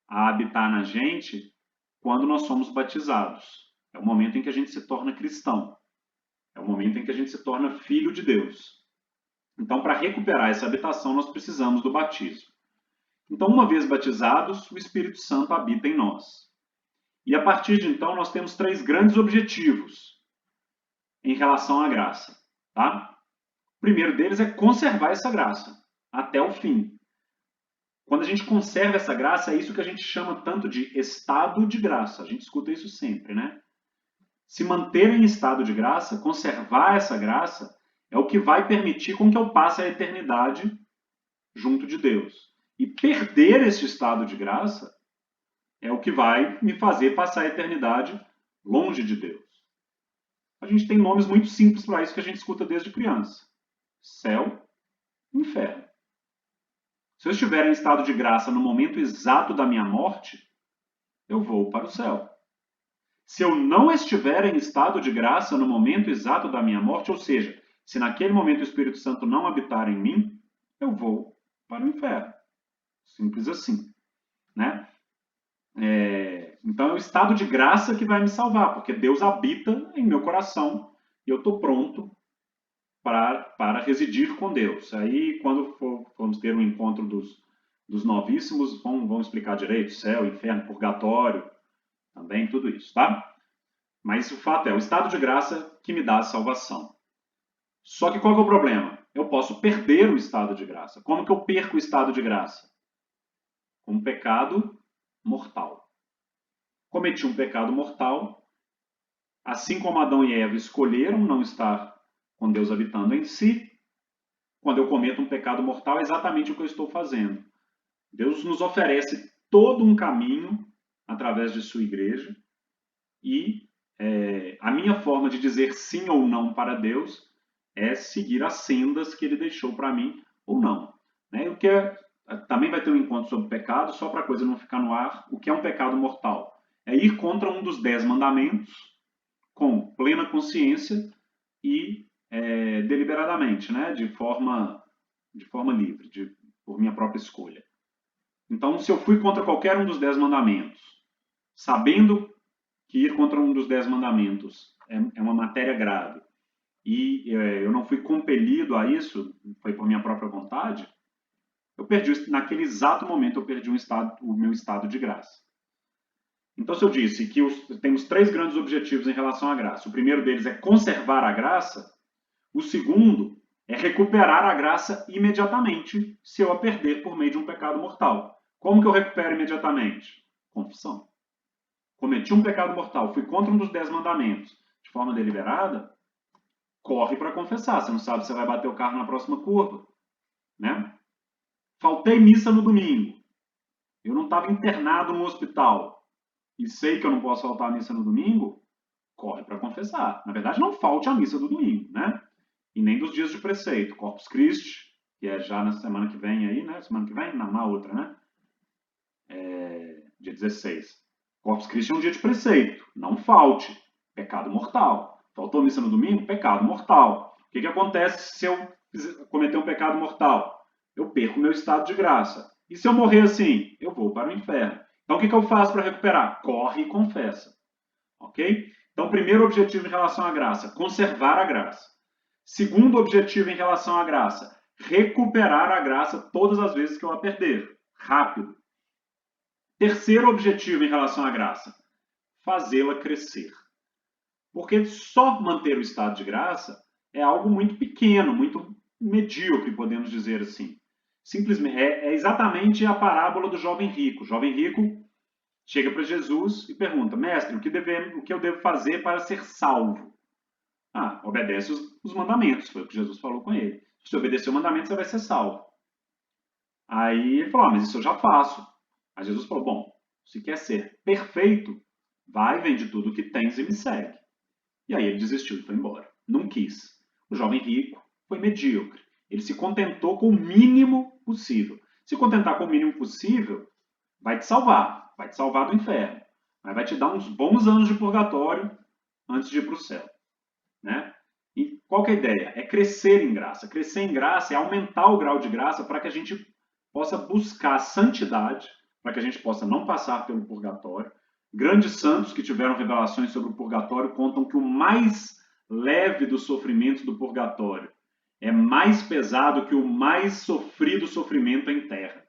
a habitar na gente quando nós somos batizados. É o momento em que a gente se torna cristão. É o momento em que a gente se torna filho de Deus. Então, para recuperar essa habitação, nós precisamos do batismo. Então, uma vez batizados, o Espírito Santo habita em nós. E a partir de então, nós temos 3 grandes objetivos em relação à graça. Tá? O primeiro deles é conservar essa graça até o fim. Quando a gente conserva essa graça, é isso que a gente chama tanto de estado de graça. A gente escuta isso sempre, né? Se manter em estado de graça, conservar essa graça, é o que vai permitir com que eu passe a eternidade junto de Deus. E perder esse estado de graça é o que vai me fazer passar a eternidade longe de Deus. A gente tem nomes muito simples para isso que a gente escuta desde criança. Céu, inferno. Se eu estiver em estado de graça no momento exato da minha morte, eu vou para o céu. Se eu não estiver em estado de graça no momento exato da minha morte, ou seja, se naquele momento o Espírito Santo não habitar em mim, eu vou para o inferno. Simples assim, né? Então é o estado de graça que vai me salvar, porque Deus habita em meu coração e eu estou pronto para residir com Deus. Aí, quando formos ter um encontro dos novíssimos, vão explicar direito, céu, inferno, purgatório, também tudo isso, tá? Mas o fato é, o estado de graça que me dá a salvação. Só que qual que é o problema? Eu posso perder o estado de graça. Como que eu perco o estado de graça? Com um pecado mortal. Cometi um pecado mortal, assim como Adão e Eva escolheram não estar com Deus habitando em si, quando eu cometo um pecado mortal, é exatamente o que eu estou fazendo. Deus nos oferece todo um caminho através de sua igreja e a minha forma de dizer sim ou não para Deus é seguir as sendas que ele deixou para mim ou não. Né? O que também vai ter um encontro sobre pecado, só para a coisa não ficar no ar. O que é um pecado mortal? É ir contra um dos 10 mandamentos com plena consciência e deliberadamente, né? de forma livre, por minha própria escolha. Então, se eu fui contra qualquer um dos 10 mandamentos, sabendo que ir contra um dos 10 mandamentos é uma matéria grave, e eu não fui compelido a isso, foi por minha própria vontade, eu perdi, naquele exato momento, eu perdi o meu estado de graça. Então, se eu disse que temos 3 grandes objetivos em relação à graça, o primeiro deles é conservar a graça, o segundo é recuperar a graça imediatamente, se eu a perder por meio de um pecado mortal. Como que eu recupero imediatamente? Confissão. Cometi um pecado mortal, fui contra um dos 10 mandamentos, de forma deliberada, corre para confessar. Você não sabe se você vai bater o carro na próxima curva, né? Faltei missa no domingo. Eu não estava internado no hospital e sei que eu não posso faltar a missa no domingo, corre para confessar. Na verdade, não falte a missa do domingo, né? E nem dos dias de preceito. Corpus Christi, que é já na semana que vem aí, né? Semana que vem? Na outra, né? Dia 16. Corpus Christi é um dia de preceito. Não falte. Pecado mortal. Faltou missa no domingo? Pecado mortal. O que acontece se eu cometer um pecado mortal? Eu perco meu estado de graça. E se eu morrer assim? Eu vou para o inferno. Então, o que eu faço para recuperar? Corre e confessa. Ok? Então, primeiro objetivo em relação à graça, conservar a graça. Segundo objetivo em relação à graça, recuperar a graça todas as vezes que eu a perder. Rápido. Terceiro objetivo em relação à graça, fazê-la crescer. Porque só manter o estado de graça é algo muito pequeno, muito medíocre, podemos dizer assim. Simplesmente, é exatamente a parábola do jovem rico. O jovem rico chega para Jesus e pergunta, mestre, o que eu devo fazer para ser salvo? Obedece os mandamentos, foi o que Jesus falou com ele. Se você obedecer o mandamento, você vai ser salvo. Aí ele falou, mas isso eu já faço. Aí Jesus falou, bom, se quer ser perfeito, vai, vende tudo o que tens e me segue. E aí ele desistiu e foi embora. Não quis. O jovem rico foi medíocre. Ele se contentou com o mínimo possível. Se contentar com o mínimo possível, vai te salvar. Vai te salvar do inferno. Mas vai te dar uns bons anos de purgatório antes de ir para o céu. Né? E qual que é a ideia? É crescer em graça. Crescer em graça é aumentar o grau de graça para que a gente possa buscar santidade, para que a gente possa não passar pelo purgatório. Grandes santos que tiveram revelações sobre o purgatório contam que o mais leve dos sofrimentos do purgatório é mais pesado que o mais sofrido sofrimento em terra.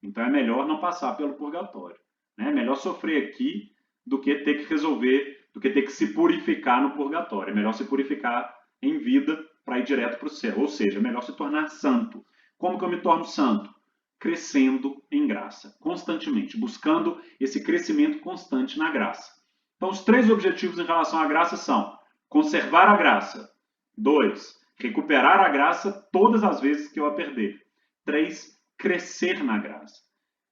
Então é melhor não passar pelo purgatório. Né? É melhor sofrer aqui do que ter que resolver, do que ter que se purificar no purgatório. É melhor se purificar em vida para ir direto para o céu. Ou seja, é melhor se tornar santo. Como que eu me torno santo? Crescendo em graça, constantemente, buscando esse crescimento constante na graça. Então, os 3 objetivos em relação à graça são conservar a graça. 2, recuperar a graça todas as vezes que eu a perder. 3, crescer na graça.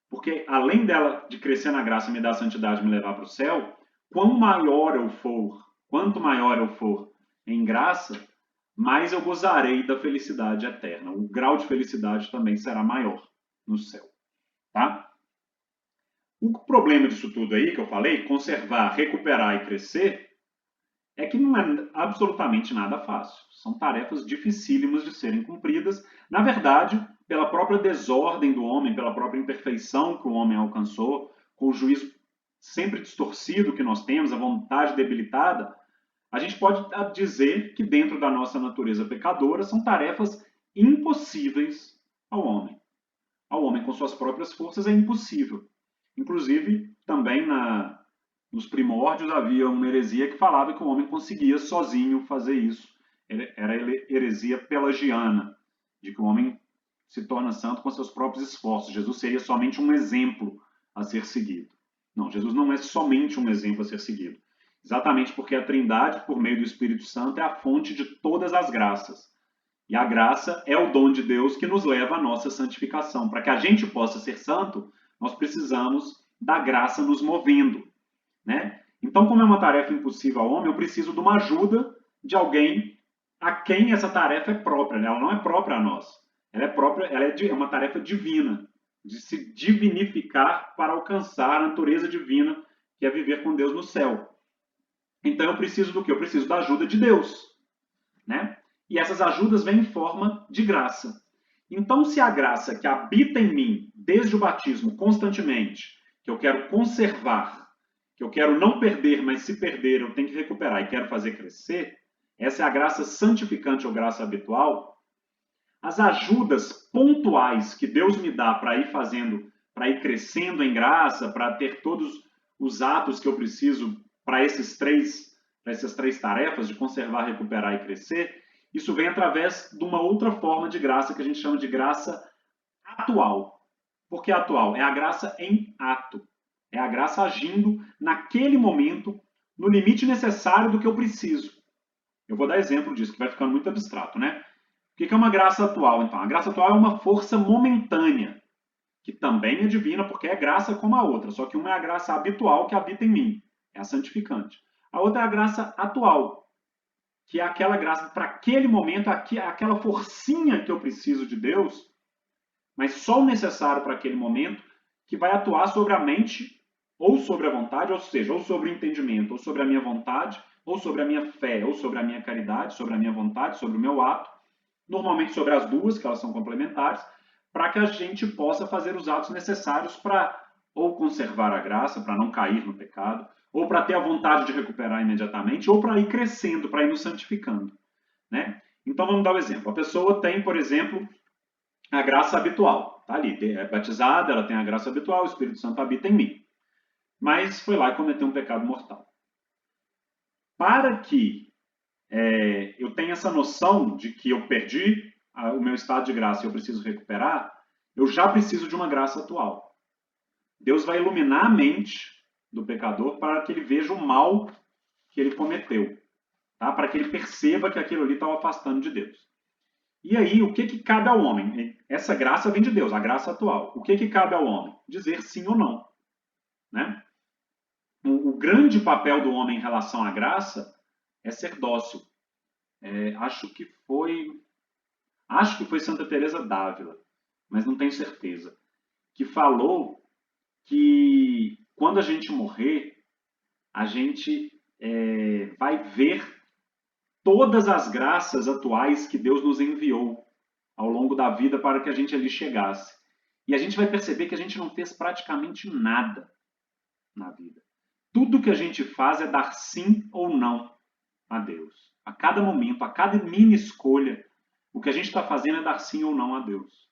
Porque além dela de crescer na graça, me dar a santidade, me levar para o céu, quanto maior eu for em graça, mais eu gozarei da felicidade eterna. O grau de felicidade também será maior no céu. Tá? O problema disso tudo aí que eu falei, conservar, recuperar e crescer, é que não é absolutamente nada fácil. São tarefas dificílimas de serem cumpridas. Na verdade, pela própria desordem do homem, pela própria imperfeição que o homem alcançou, com o juízo sempre distorcido que nós temos, a vontade debilitada, a gente pode dizer que dentro da nossa natureza pecadora são tarefas impossíveis ao homem. Ao homem com suas próprias forças é impossível. Inclusive, também nos primórdios havia uma heresia que falava que o homem conseguia sozinho fazer isso. Era a heresia pelagiana, de que o homem se torna santo com seus próprios esforços. Jesus seria somente um exemplo a ser seguido. Não, Jesus não é somente um exemplo a ser seguido. Exatamente porque a Trindade, por meio do Espírito Santo, é a fonte de todas as graças. E a graça é o dom de Deus que nos leva à nossa santificação. Para que a gente possa ser santo, nós precisamos da graça nos movendo. Né? Então, como é uma tarefa impossível ao homem, eu preciso de uma ajuda de alguém a quem essa tarefa é própria. Né? Ela não é própria a nós. Ela é uma tarefa divina, de se divinificar para alcançar a natureza divina, que é viver com Deus no céu. Então, eu preciso do quê? Eu preciso da ajuda de Deus. Né? E essas ajudas vêm em forma de graça. Então, se a graça que habita em mim, desde o batismo, constantemente, que eu quero conservar, que eu quero não perder, mas se perder eu tenho que recuperar e quero fazer crescer, essa é a graça santificante ou graça habitual. As ajudas pontuais que Deus me dá para ir fazendo, para ir crescendo em graça, para ter todos os atos que eu preciso para essas três tarefas de conservar, recuperar e crescer, isso vem através de uma outra forma de graça que a gente chama de graça atual. Por que atual? É a graça em ato. É a graça agindo naquele momento, no limite necessário do que eu preciso. Eu vou dar exemplo disso, que vai ficando muito abstrato, né? O que é uma graça atual, então? A graça atual é uma força momentânea, que também é divina, porque é graça como a outra, só que uma é a graça habitual que habita em mim, é a santificante. A outra é a graça atual, que é aquela graça para aquele momento, aquela forcinha que eu preciso de Deus, mas só o necessário para aquele momento, que vai atuar sobre a mente ou sobre a vontade, ou seja, ou sobre o entendimento, ou sobre a minha vontade, ou sobre a minha fé, ou sobre a minha caridade, sobre a minha vontade, sobre o meu ato, normalmente sobre as duas, que elas são complementares, para que a gente possa fazer os atos necessários para ou conservar a graça, para não cair no pecado, ou para ter a vontade de recuperar imediatamente, ou para ir crescendo, para ir nos santificando. Né? Então vamos dar um exemplo. A pessoa tem, por exemplo, a graça habitual. Está ali, é batizada, ela tem a graça habitual, o Espírito Santo habita em mim. Mas foi lá e cometeu um pecado mortal. Para que eu tenha essa noção de que eu perdi o meu estado de graça e eu preciso recuperar, eu já preciso de uma graça atual. Deus vai iluminar a mente do pecador para que ele veja o mal que ele cometeu, tá? Para que ele perceba que aquilo ali está o afastando de Deus. E aí, o que cabe ao homem? Essa graça vem de Deus, a graça atual. O que cabe ao homem? Dizer sim ou não. Né? O grande papel do homem em relação à graça é ser dócil. Acho que foi Santa Teresa d'Ávila, mas não tenho certeza, que falou que quando a gente morrer, a gente vai ver todas as graças atuais que Deus nos enviou ao longo da vida para que a gente ali chegasse. E a gente vai perceber que a gente não fez praticamente nada na vida. Tudo que a gente faz é dar sim ou não a Deus. A cada momento, a cada mini escolha, o que a gente está fazendo é dar sim ou não a Deus.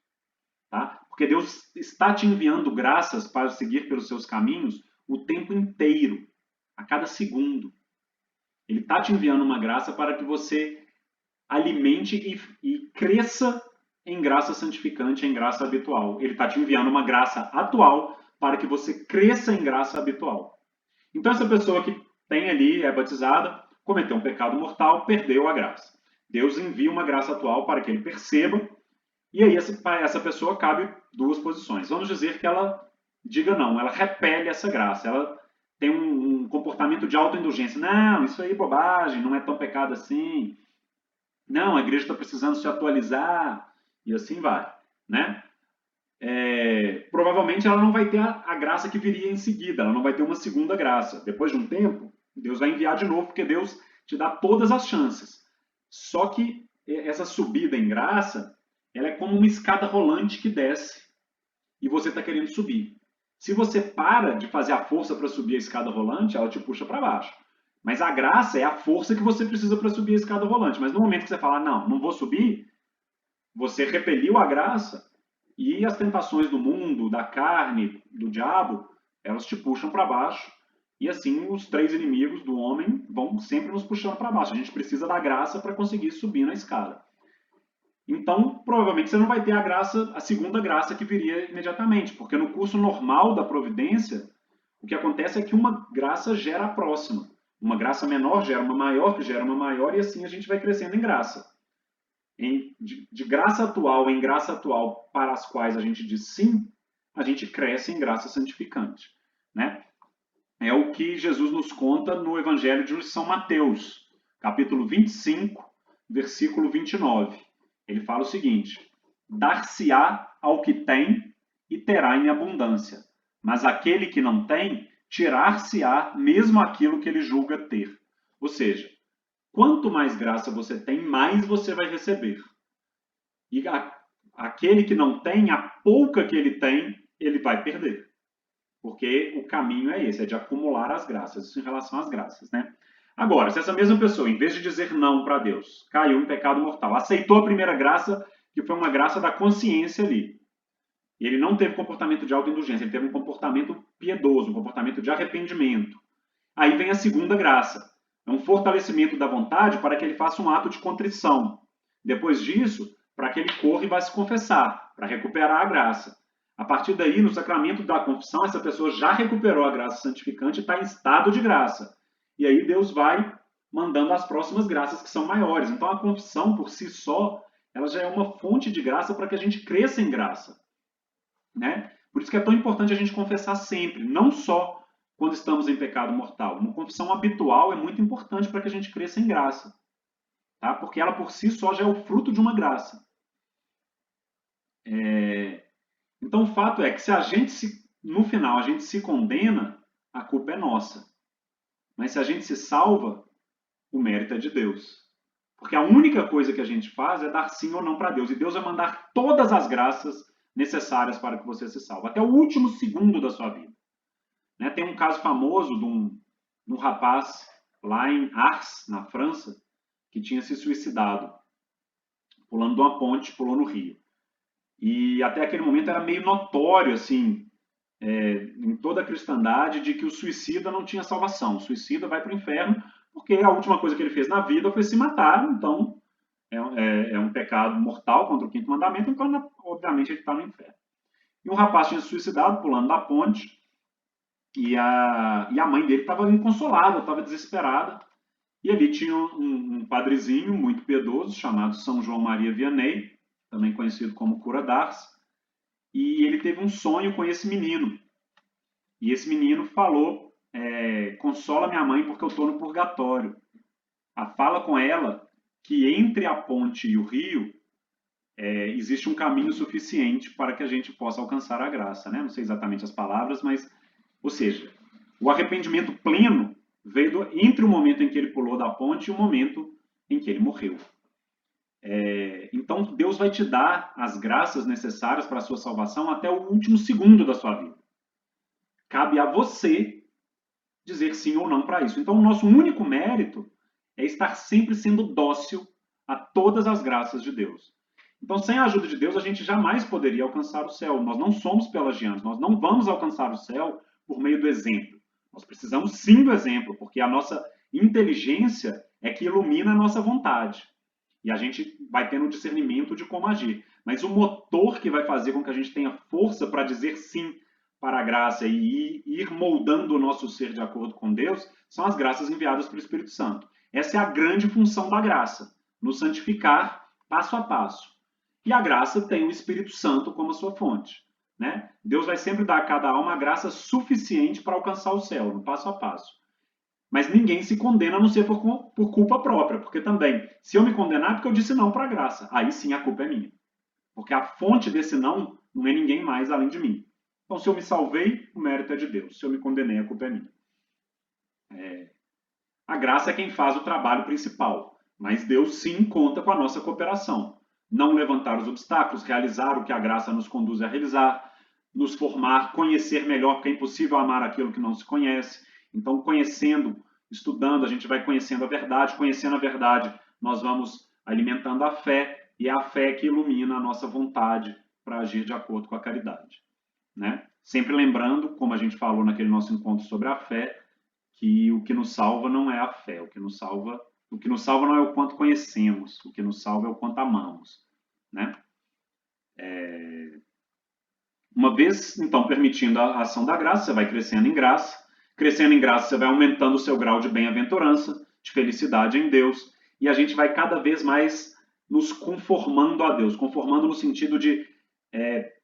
Tá? Porque Deus está te enviando graças para seguir pelos seus caminhos o tempo inteiro, a cada segundo. Ele está te enviando uma graça para que você alimente e cresça em graça santificante, em graça habitual. Ele está te enviando uma graça atual para que você cresça em graça habitual. Então, essa pessoa que tem ali, é batizada, cometeu um pecado mortal, perdeu a graça. Deus envia uma graça atual para que ele perceba E aí essa pessoa cabe duas posições. Vamos dizer que ela diga não, ela repele essa graça, ela tem um comportamento de autoindulgência. Não, isso aí é bobagem, não é tão pecado assim. Não, a igreja está precisando se atualizar, e assim vai, né? Provavelmente ela não vai ter a graça que viria em seguida, ela não vai ter uma segunda graça. Depois de um tempo, Deus vai enviar de novo, porque Deus te dá todas as chances. Só que essa subida em graça, ela é como uma escada rolante que desce e você está querendo subir. Se você para de fazer a força para subir a escada rolante, ela te puxa para baixo. Mas a graça é a força que você precisa para subir a escada rolante. Mas no momento que você fala, não, não vou subir, você repeliu a graça e as tentações do mundo, da carne, do diabo, elas te puxam para baixo. E assim os três inimigos do homem vão sempre nos puxando para baixo. A gente precisa da graça para conseguir subir na escada. Então, provavelmente você não vai ter a graça, a segunda graça que viria imediatamente, porque no curso normal da providência, o que acontece é que uma graça gera a próxima. Uma graça menor gera uma maior, que gera uma maior, e assim a gente vai crescendo em graça. De graça atual em graça atual para as quais a gente diz sim, a gente cresce em graça santificante, né? É o que Jesus nos conta no Evangelho de São Mateus, capítulo 25, versículo 29. Ele fala o seguinte: dar-se-á ao que tem e terá em abundância, mas aquele que não tem, tirar-se-á mesmo aquilo que ele julga ter. Ou seja, quanto mais graça você tem, mais você vai receber. E aquele que não tem, a pouca que ele tem, ele vai perder. Porque o caminho é esse, é de acumular as graças. Isso em relação às graças, né? Agora, se essa mesma pessoa, em vez de dizer não para Deus, caiu em pecado mortal, aceitou a primeira graça, que foi uma graça da consciência ali, e ele não teve comportamento de autoindulgência, ele teve um comportamento piedoso, um comportamento de arrependimento. Aí vem a segunda graça. É um fortalecimento da vontade para que ele faça um ato de contrição. Depois disso, para que ele corra e vá se confessar, para recuperar a graça. A partir daí, no sacramento da confissão, essa pessoa já recuperou a graça santificante e está em estado de graça. E aí Deus vai mandando as próximas graças que são maiores. Então a confissão por si só, ela já é uma fonte de graça para que a gente cresça em graça, né? Por isso que é tão importante a gente confessar sempre, não só quando estamos em pecado mortal. Uma confissão habitual é muito importante para que a gente cresça em graça, tá? Porque ela por si só já é o fruto de uma graça. Então o fato é que se a gente no final a gente se condena, a culpa é nossa. Mas se a gente se salva, o mérito é de Deus. Porque a única coisa que a gente faz é dar sim ou não para Deus. E Deus vai mandar todas as graças necessárias para que você se salve. Até o último segundo da sua vida. Né? Tem um caso famoso de um rapaz lá em Ars, na França, que tinha se suicidado. Pulando de uma ponte, pulou no rio. E até aquele momento era meio notório, assim, em toda a cristandade, de que o suicida não tinha salvação. O suicida vai para o inferno, porque a última coisa que ele fez na vida foi se matar, então é um pecado mortal contra o quinto mandamento, então obviamente ele está no inferno. E um rapaz tinha se suicidado pulando da ponte, e a mãe dele estava inconsolável, estava desesperada, e ali tinha um padrezinho muito piedoso, chamado São João Maria Vianney, também conhecido como Cura d'Ars, e ele teve um sonho com esse menino. E esse menino falou, consola minha mãe porque eu estou no purgatório. Fala com ela que entre a ponte e o rio existe um caminho suficiente para que a gente possa alcançar a graça. Né? Não sei exatamente as palavras, mas, ou seja, o arrependimento pleno veio entre o momento em que ele pulou da ponte e o momento em que ele morreu. Então, Deus vai te dar as graças necessárias para a sua salvação até o último segundo da sua vida. Cabe a você dizer sim ou não para isso. Então, o nosso único mérito é estar sempre sendo dócil a todas as graças de Deus. Então, sem a ajuda de Deus, a gente jamais poderia alcançar o céu. Nós não somos pelagianos, nós não vamos alcançar o céu por meio do exemplo. Nós precisamos sim do exemplo, porque a nossa inteligência é que ilumina a nossa vontade. E a gente vai tendo o discernimento de como agir. Mas o motor que vai fazer com que a gente tenha força para dizer sim para a graça e ir moldando o nosso ser de acordo com Deus são as graças enviadas pelo Espírito Santo. Essa é a grande função da graça, nos santificar passo a passo. E a graça tem o Espírito Santo como a sua fonte. Né? Deus vai sempre dar a cada alma a graça suficiente para alcançar o céu, no passo a passo. Mas ninguém se condena a não ser por culpa própria, porque também, se eu me condenar é porque eu disse não para a graça. Aí sim a culpa é minha. Porque a fonte desse não é ninguém mais além de mim. Então, se eu me salvei, o mérito é de Deus. Se eu me condenei, a culpa é minha. A graça é quem faz o trabalho principal, mas Deus sim conta com a nossa cooperação. Não levantar os obstáculos, realizar o que a graça nos conduz a realizar, nos formar, conhecer melhor, porque é impossível amar aquilo que não se conhece. Então, conhecendo, estudando, a gente vai conhecendo a verdade. Conhecendo a verdade, nós vamos alimentando a fé, e é a fé que ilumina a nossa vontade para agir de acordo com a caridade. Né? Sempre lembrando, como a gente falou naquele nosso encontro sobre a fé, que o que nos salva não é a fé, o que nos salva não é o quanto conhecemos, o que nos salva é o quanto amamos. Né? Uma vez, então, permitindo a ação da graça, você vai crescendo em graça. Crescendo em graça, você vai aumentando o seu grau de bem-aventurança, de felicidade em Deus. E a gente vai cada vez mais nos conformando a Deus. Conformando no sentido de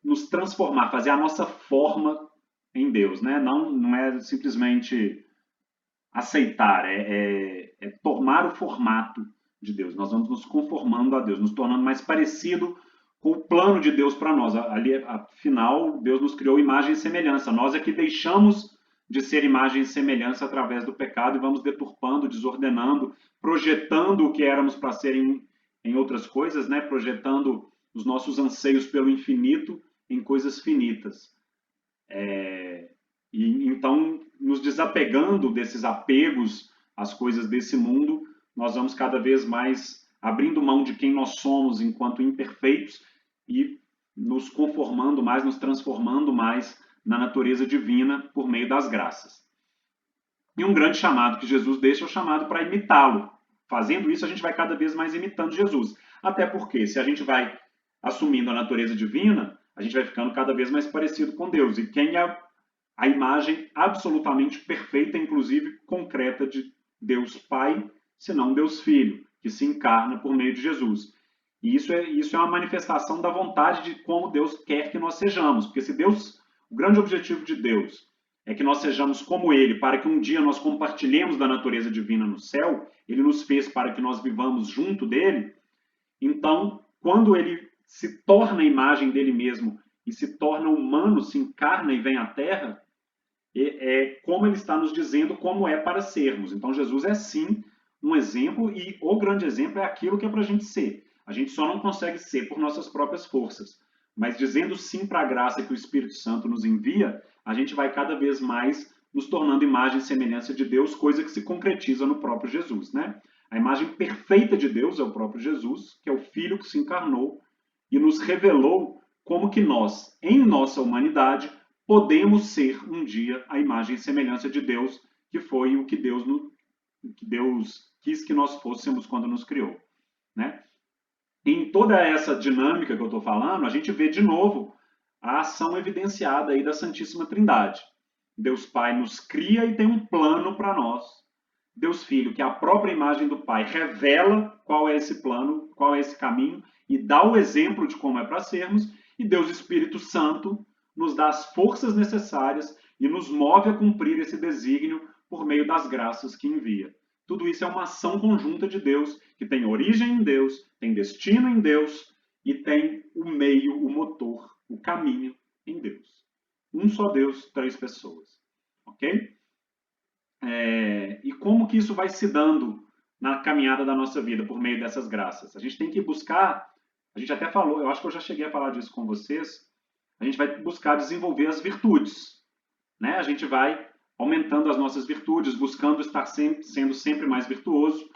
nos transformar, fazer a nossa forma em Deus. Né? Não é simplesmente aceitar, é tomar o formato de Deus. Nós vamos nos conformando a Deus, nos tornando mais parecido com o plano de Deus para nós. Ali, afinal, Deus nos criou imagem e semelhança. Nós é que deixamos de ser imagem e semelhança através do pecado e vamos deturpando, desordenando, projetando o que éramos para ser em outras coisas, né? Projetando os nossos anseios pelo infinito em coisas finitas. E então, nos desapegando desses apegos às coisas desse mundo, nós vamos cada vez mais abrindo mão de quem nós somos enquanto imperfeitos e nos conformando mais, nos transformando mais na natureza divina por meio das graças. E um grande chamado que Jesus deixa é o chamado para imitá-lo. Fazendo isso, a gente vai cada vez mais imitando Jesus. Até porque, se a gente vai assumindo a natureza divina, a gente vai ficando cada vez mais parecido com Deus. E quem é a imagem absolutamente perfeita, inclusive concreta, de Deus Pai, senão Deus Filho, que se encarna por meio de Jesus. E isso é uma manifestação da vontade de como Deus quer que nós sejamos. Porque se Deus, o grande objetivo de Deus é que nós sejamos como Ele, para que um dia nós compartilhemos da natureza divina no céu, Ele nos fez para que nós vivamos junto dEle. Então, quando Ele se torna a imagem dEle mesmo e se torna humano, se encarna e vem à Terra, é como Ele está nos dizendo como é para sermos. Então, Jesus é sim um exemplo, e o grande exemplo é aquilo que é para a gente ser. A gente só não consegue ser por nossas próprias forças. Mas dizendo sim para a graça que o Espírito Santo nos envia, a gente vai cada vez mais nos tornando imagem e semelhança de Deus, coisa que se concretiza no próprio Jesus. Né? A imagem perfeita de Deus é o próprio Jesus, que é o Filho que se encarnou e nos revelou como que nós, em nossa humanidade, podemos ser um dia a imagem e semelhança de Deus, que foi o que Deus quis que nós fôssemos quando nos criou. Né? Em toda essa dinâmica que eu estou falando, a gente vê de novo a ação evidenciada aí da Santíssima Trindade. Deus Pai nos cria e tem um plano para nós. Deus Filho, que é a própria imagem do Pai, revela qual é esse plano, qual é esse caminho, e dá o exemplo de como é para sermos. E Deus Espírito Santo nos dá as forças necessárias e nos move a cumprir esse desígnio por meio das graças que envia. Tudo isso é uma ação conjunta de Deus, que tem origem em Deus, tem destino em Deus e tem o meio, o motor, o caminho em Deus. Um só Deus, três pessoas. Ok? E como que isso vai se dando na caminhada da nossa vida por meio dessas graças? A gente tem que buscar, a gente até falou, eu acho que eu já cheguei a falar disso com vocês, a gente vai buscar desenvolver as virtudes. Né? A gente vai aumentando as nossas virtudes, buscando estar sendo sempre mais virtuoso.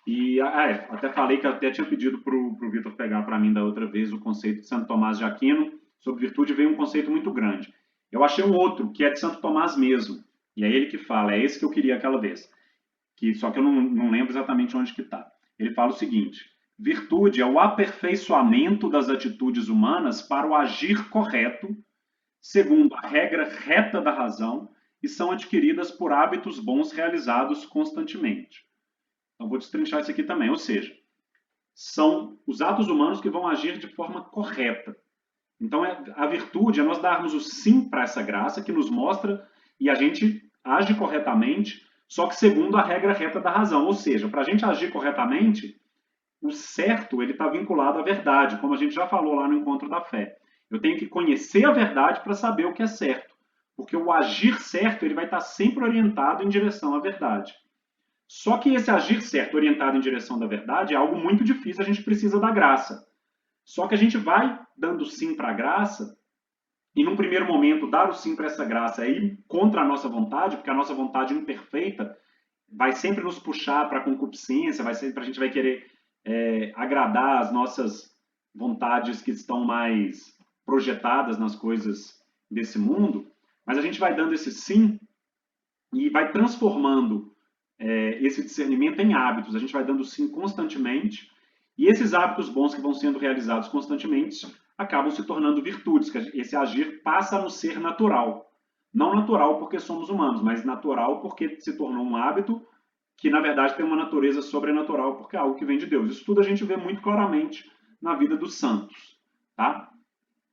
E até falei que eu até tinha pedido para o Vitor pegar para mim da outra vez o conceito de Santo Tomás de Aquino. Sobre virtude veio um conceito muito grande. Eu achei um outro, que é de Santo Tomás mesmo. E é ele que fala, é esse que eu queria aquela vez. Só que eu não lembro exatamente onde que está. Ele fala o seguinte: virtude é o aperfeiçoamento das atitudes humanas para o agir correto, segundo a regra reta da razão, e são adquiridas por hábitos bons realizados constantemente. Então, vou destrinchar isso aqui também. Ou seja, são os atos humanos que vão agir de forma correta. Então, a virtude é nós darmos o sim para essa graça que nos mostra e a gente age corretamente, só que segundo a regra reta da razão. Ou seja, para a gente agir corretamente, o certo ele está vinculado à verdade, como a gente já falou lá no Encontro da Fé. Eu tenho que conhecer a verdade para saber o que é certo, porque o agir certo ele vai estar sempre orientado em direção à verdade. Só que esse agir certo, orientado em direção da verdade, é algo muito difícil, a gente precisa da graça. Só que a gente vai dando sim para a graça, e num primeiro momento dar o sim para essa graça é ir contra a nossa vontade, porque a nossa vontade imperfeita vai sempre nos puxar para a concupiscência, a gente vai querer agradar as nossas vontades que estão mais projetadas nas coisas desse mundo, mas a gente vai dando esse sim e vai transformando esse discernimento em hábitos. A gente vai dando sim constantemente e esses hábitos bons que vão sendo realizados constantemente acabam se tornando virtudes, que esse agir passa a nos ser natural. Não natural porque somos humanos, mas natural porque se tornou um hábito que, na verdade, tem uma natureza sobrenatural, porque é algo que vem de Deus. Isso tudo a gente vê muito claramente na vida dos santos. Tá?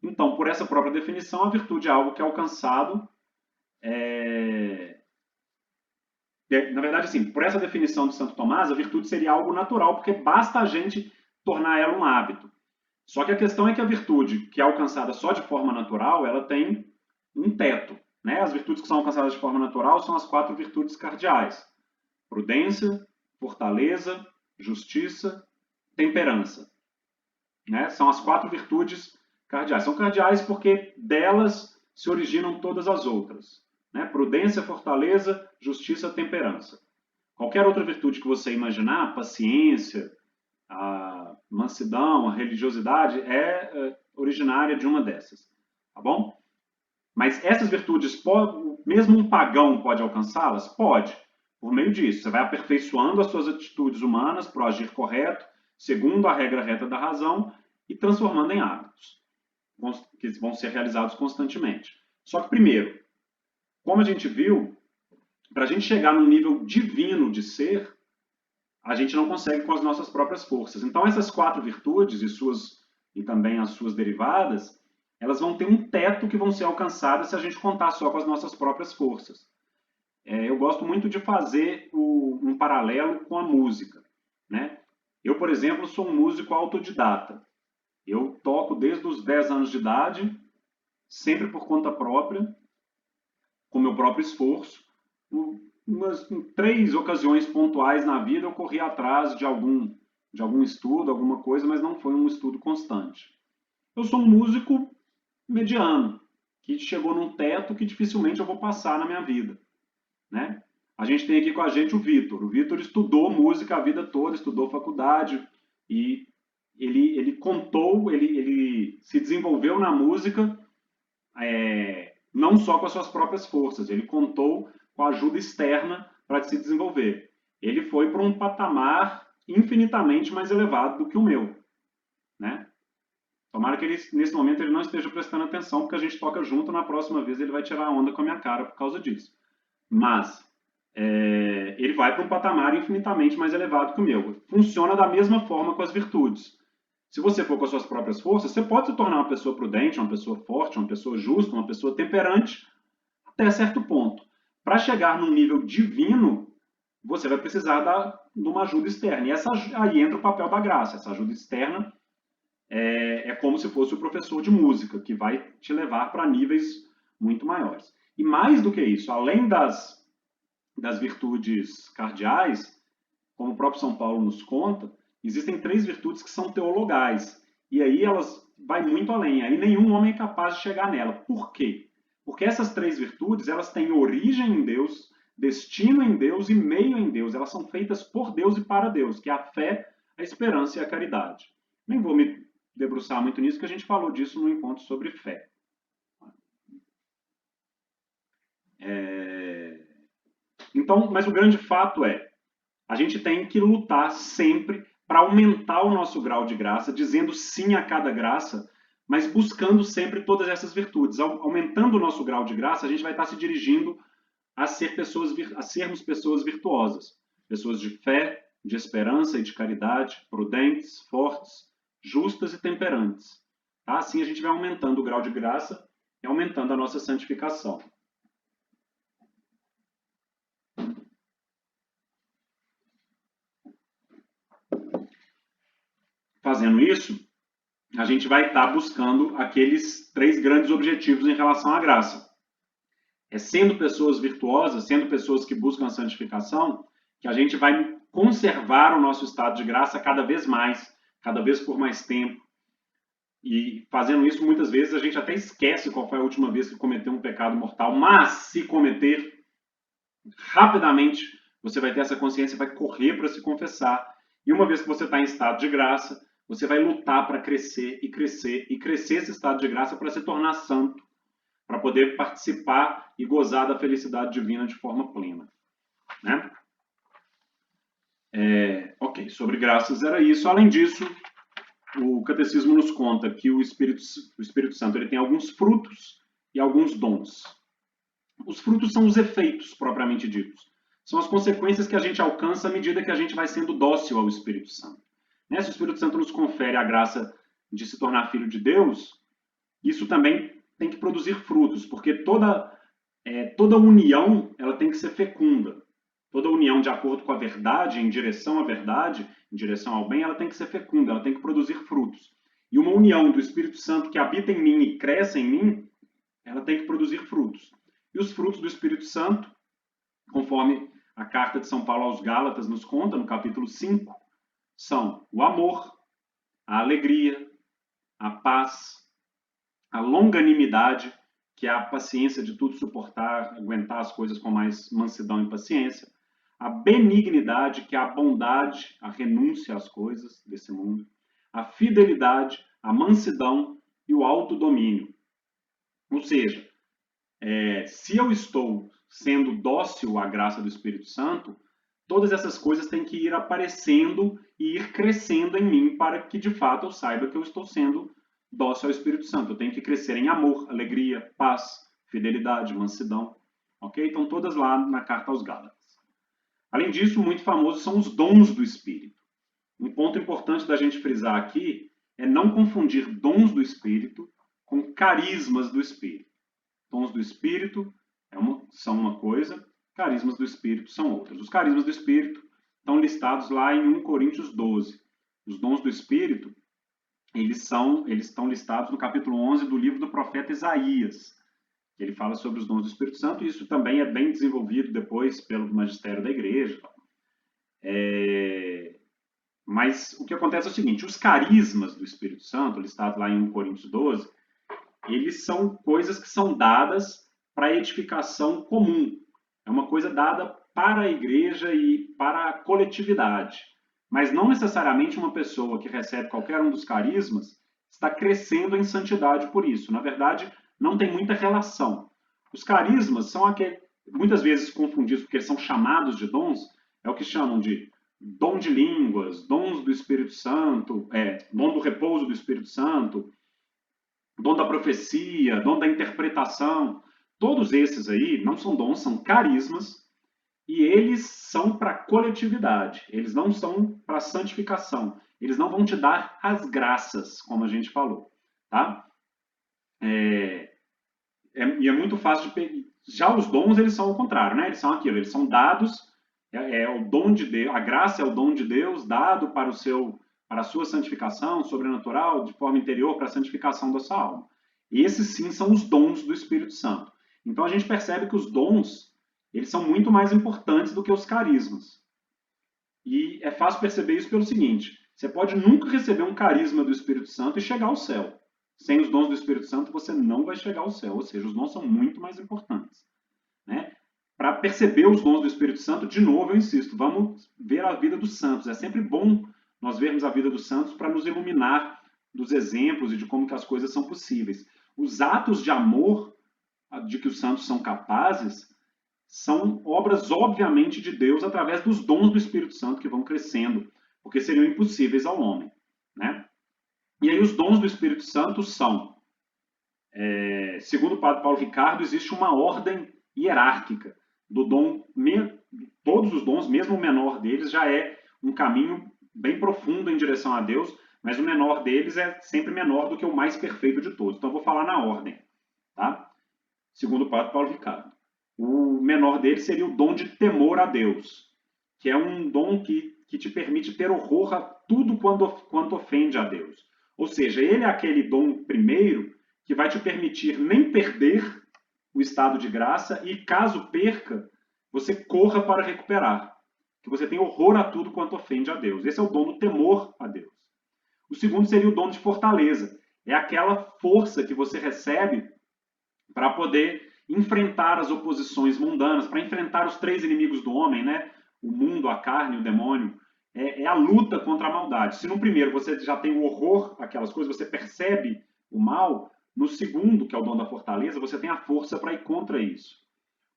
Então, por essa própria definição, a virtude é algo que é alcançado... Na verdade, sim, por essa definição de Santo Tomás, a virtude seria algo natural, porque basta a gente tornar ela um hábito. Só que a questão é que a virtude, que é alcançada só de forma natural, ela tem um teto. Né? As virtudes que são alcançadas de forma natural são as 4 virtudes cardeais. Prudência, fortaleza, justiça, temperança. Né? São as 4 virtudes cardeais. São cardeais porque delas se originam todas as outras. Né? Prudência, fortaleza, justiça, temperança. Qualquer outra virtude que você imaginar, paciência, a mansidão, a religiosidade, é originária de uma dessas. Tá bom? Mas essas virtudes, mesmo um pagão pode alcançá-las? Pode. Por meio disso, você vai aperfeiçoando as suas atitudes humanas para o agir correto, segundo a regra reta da razão, e transformando em hábitos, que vão ser realizados constantemente. Só que, primeiro, como a gente viu, para a gente chegar num nível divino de ser, a gente não consegue com as nossas próprias forças. Então, essas 4 virtudes e também as suas derivadas, elas vão ter um teto que vão ser alcançadas se a gente contar só com as nossas próprias forças. Eu gosto muito de fazer um paralelo com a música. Né? Eu, por exemplo, sou um músico autodidata. Eu toco desde os 10 anos de idade, sempre por conta própria, com meu próprio esforço. Em 3 ocasiões pontuais na vida eu corri atrás de algum estudo, alguma coisa, mas não foi um estudo constante. Eu sou um músico mediano, que chegou num teto que dificilmente eu vou passar na minha vida. Né? A gente tem aqui com a gente o Vitor. O Vitor estudou música a vida toda, estudou faculdade e ele se desenvolveu na música não só com as suas próprias forças, ele contou com a ajuda externa para se desenvolver. Ele foi para um patamar infinitamente mais elevado do que o meu. Né? Tomara que nesse momento ele não esteja prestando atenção, porque a gente toca junto, na próxima vez ele vai tirar a onda com a minha cara por causa disso. Mas ele vai para um patamar infinitamente mais elevado que o meu. Funciona da mesma forma com as virtudes. Se você for com as suas próprias forças, você pode se tornar uma pessoa prudente, uma pessoa forte, uma pessoa justa, uma pessoa temperante, até certo ponto. Para chegar num nível divino, você vai precisar de uma ajuda externa. E aí entra o papel da graça. Essa ajuda externa é como se fosse o professor de música, que vai te levar para níveis muito maiores. E mais do que isso, além das virtudes cardeais, como o próprio São Paulo nos conta, existem 3 virtudes que são teologais. E aí elas vai muito além. Aí nenhum homem é capaz de chegar nela. Por quê? Porque essas 3 virtudes, elas têm origem em Deus, destino em Deus e meio em Deus. Elas são feitas por Deus e para Deus, que é a fé, a esperança e a caridade. Nem vou me debruçar muito nisso, porque a gente falou disso no encontro sobre fé. Então, mas o grande fato a gente tem que lutar sempre para aumentar o nosso grau de graça, dizendo sim a cada graça, mas buscando sempre todas essas virtudes. Aumentando o nosso grau de graça, a gente vai estar se dirigindo a sermos pessoas virtuosas, pessoas de fé, de esperança e de caridade, prudentes, fortes, justas e temperantes. Tá? Assim a gente vai aumentando o grau de graça e aumentando a nossa santificação. Fazendo isso, a gente vai estar buscando aqueles 3 grandes objetivos em relação à graça. Sendo pessoas virtuosas, sendo pessoas que buscam a santificação, que a gente vai conservar o nosso estado de graça cada vez mais, cada vez por mais tempo. E fazendo isso, muitas vezes, a gente até esquece qual foi a última vez que cometeu um pecado mortal, mas se cometer, rapidamente você vai ter essa consciência, vai correr para se confessar. E uma vez que você está em estado de graça, você vai lutar para crescer e crescer e crescer esse estado de graça para se tornar santo, para poder participar e gozar da felicidade divina de forma plena. Né? Ok, sobre graças era isso. Além disso, o Catecismo nos conta que o Espírito Santo ele tem alguns frutos e alguns dons. Os frutos são os efeitos, propriamente ditos. São as consequências que a gente alcança à medida que a gente vai sendo dócil ao Espírito Santo. Se o Espírito Santo nos confere a graça de se tornar filho de Deus, isso também tem que produzir frutos, porque toda união ela tem que ser fecunda. Toda união de acordo com a verdade, em direção à verdade, em direção ao bem, ela tem que ser fecunda, ela tem que produzir frutos. E uma união do Espírito Santo que habita em mim e cresce em mim, ela tem que produzir frutos. E os frutos do Espírito Santo, conforme a carta de São Paulo aos Gálatas nos conta, no capítulo 5, são o amor, a alegria, a paz, a longanimidade, que é a paciência de tudo suportar, aguentar as coisas com mais mansidão e paciência, a benignidade, que é a bondade, a renúncia às coisas desse mundo, a fidelidade, a mansidão e o autodomínio. Ou seja, se eu estou sendo dócil à graça do Espírito Santo, todas essas coisas têm que ir aparecendo e ir crescendo em mim para que, de fato, eu saiba que eu estou sendo dócil ao Espírito Santo. Eu tenho que crescer em amor, alegria, paz, fidelidade, mansidão. Ok? Então, todas lá na carta aos Gálatas. Além disso, muito famosos são os dons do Espírito. Um ponto importante da gente frisar aqui é não confundir dons do Espírito com carismas do Espírito. Dons do Espírito são uma coisa, carismas do Espírito são outras. Os carismas do Espírito estão listados lá em 1 Coríntios 12. Os dons do Espírito, eles estão listados no capítulo 11 do livro do profeta Isaías. Ele fala sobre os dons do Espírito Santo, e isso também é bem desenvolvido depois pelo magistério da igreja. Mas o que acontece é o seguinte, os carismas do Espírito Santo, listados lá em 1 Coríntios 12, eles são coisas que são dadas para a edificação comum. É uma coisa dada para a igreja e para a coletividade. Mas não necessariamente uma pessoa que recebe qualquer um dos carismas está crescendo em santidade por isso. Na verdade, não tem muita relação. Os carismas são muitas vezes confundidos porque eles são chamados de dons, é o que chamam de dom de línguas, dons do Espírito Santo, dom do repouso do Espírito Santo, dom da profecia, dom da interpretação. Todos esses aí não são dons, são carismas, e eles são para coletividade, eles não são para santificação, eles não vão te dar as graças, como a gente falou, tá? E é muito fácil de... Já os dons, eles são o contrário, né? Eles são aquilo, eles são dados, o dom de Deus, a graça é o dom de Deus dado para a sua santificação sobrenatural, de forma interior, para a santificação da sua alma. Esses sim são os dons do Espírito Santo. Então a gente percebe que os dons, eles são muito mais importantes do que os carismas. E é fácil perceber isso pelo seguinte, você pode nunca receber um carisma do Espírito Santo e chegar ao céu. Sem os dons do Espírito Santo, você não vai chegar ao céu. Ou seja, os dons são muito mais importantes. Né? Para perceber os dons do Espírito Santo, de novo eu insisto, vamos ver a vida dos santos. É sempre bom nós vermos a vida dos santos para nos iluminar dos exemplos e de como que as coisas são possíveis. Os atos de amor de que os santos são capazes são obras, obviamente, de Deus através dos dons do Espírito Santo que vão crescendo, porque seriam impossíveis ao homem. Né? E aí os dons do Espírito Santo são, segundo o padre Paulo Ricardo, existe uma ordem hierárquica do dom, todos os dons, mesmo o menor deles, já é um caminho bem profundo em direção a Deus, mas o menor deles é sempre menor do que o mais perfeito de todos. Então eu vou falar na ordem, tá? Segundo o padre Paulo Ricardo. O menor deles seria o dom de temor a Deus, que é um dom que te permite ter horror a tudo quanto ofende a Deus. Ou seja, ele é aquele dom primeiro que vai te permitir nem perder o estado de graça e, caso perca, você corra para recuperar. Que você tem horror a tudo quanto ofende a Deus. Esse é o dom do temor a Deus. O segundo seria o dom de fortaleza. É aquela força que você recebe para poder enfrentar as oposições mundanas, para enfrentar os três inimigos do homem, né? O mundo, a carne e o demônio. É a luta contra a maldade. Se no primeiro você já tem o horror àquelas coisas, você percebe o mal, no segundo, que é o dom da fortaleza, você tem a força para ir contra isso.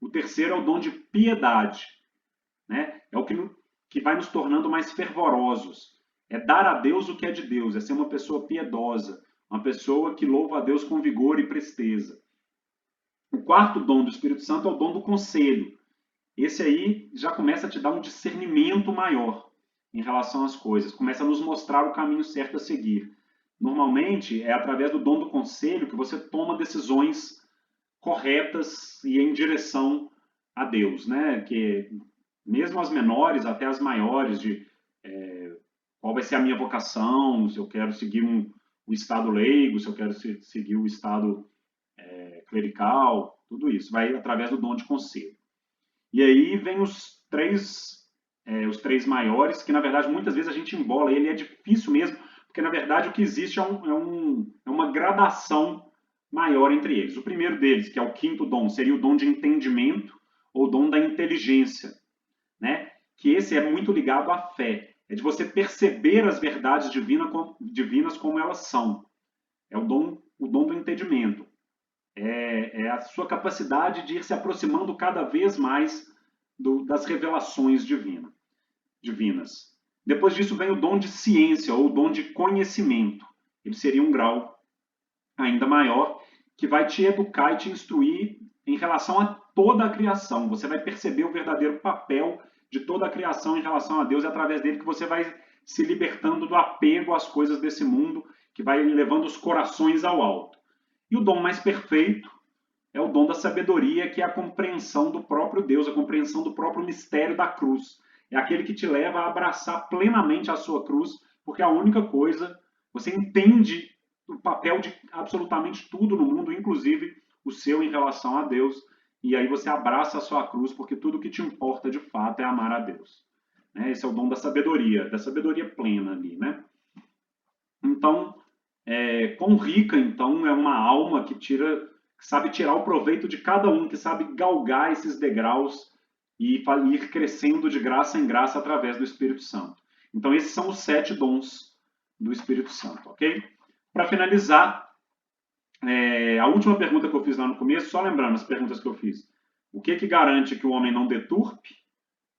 O terceiro é o dom de piedade, né? É o que vai nos tornando mais fervorosos. É dar a Deus o que é de Deus, é ser uma pessoa piedosa, uma pessoa que louva a Deus com vigor e presteza. O quarto dom do Espírito Santo é o dom do conselho. Esse aí já começa a te dar um discernimento maior em relação às coisas, começa a nos mostrar o caminho certo a seguir. Normalmente, é através do dom do conselho que você toma decisões corretas e em direção a Deus, né? Que mesmo as menores até as maiores, de qual vai ser a minha vocação, se eu quero seguir o estado leigo, se eu quero seguir o estado clerical, tudo isso vai através do dom de conselho. E aí vem os três maiores, que na verdade muitas vezes a gente embola ele, é difícil mesmo, porque na verdade o que existe é uma gradação maior entre eles. O primeiro deles, que é o quinto dom, seria o dom de entendimento ou dom da inteligência, né? Que esse é muito ligado à fé, é de você perceber as verdades divinas como elas são. É o dom do entendimento. É a sua capacidade de ir se aproximando cada vez mais das revelações divinas. Depois disso vem o dom de ciência ou o dom de conhecimento. Ele seria um grau ainda maior que vai te educar e te instruir em relação a toda a criação. Você vai perceber o verdadeiro papel de toda a criação em relação a Deus, e através dele que você vai se libertando do apego às coisas desse mundo, que vai levando os corações ao alto. E o dom mais perfeito é o dom da sabedoria, que é a compreensão do próprio Deus, a compreensão do próprio mistério da cruz. É aquele que te leva a abraçar plenamente a sua cruz, porque a única coisa, você entende o papel de absolutamente tudo no mundo, inclusive o seu em relação a Deus, e aí você abraça a sua cruz, porque tudo que te importa de fato é amar a Deus. Esse é o dom da sabedoria plena ali, né? Então, quão rica, então, é uma alma que sabe tirar o proveito de cada um, que sabe galgar esses degraus e ir crescendo de graça em graça através do Espírito Santo. Então, esses são os 7 dons do Espírito Santo, ok? Para finalizar, a última pergunta que eu fiz lá no começo, só lembrando as perguntas que eu fiz. O que garante que o homem não deturpe,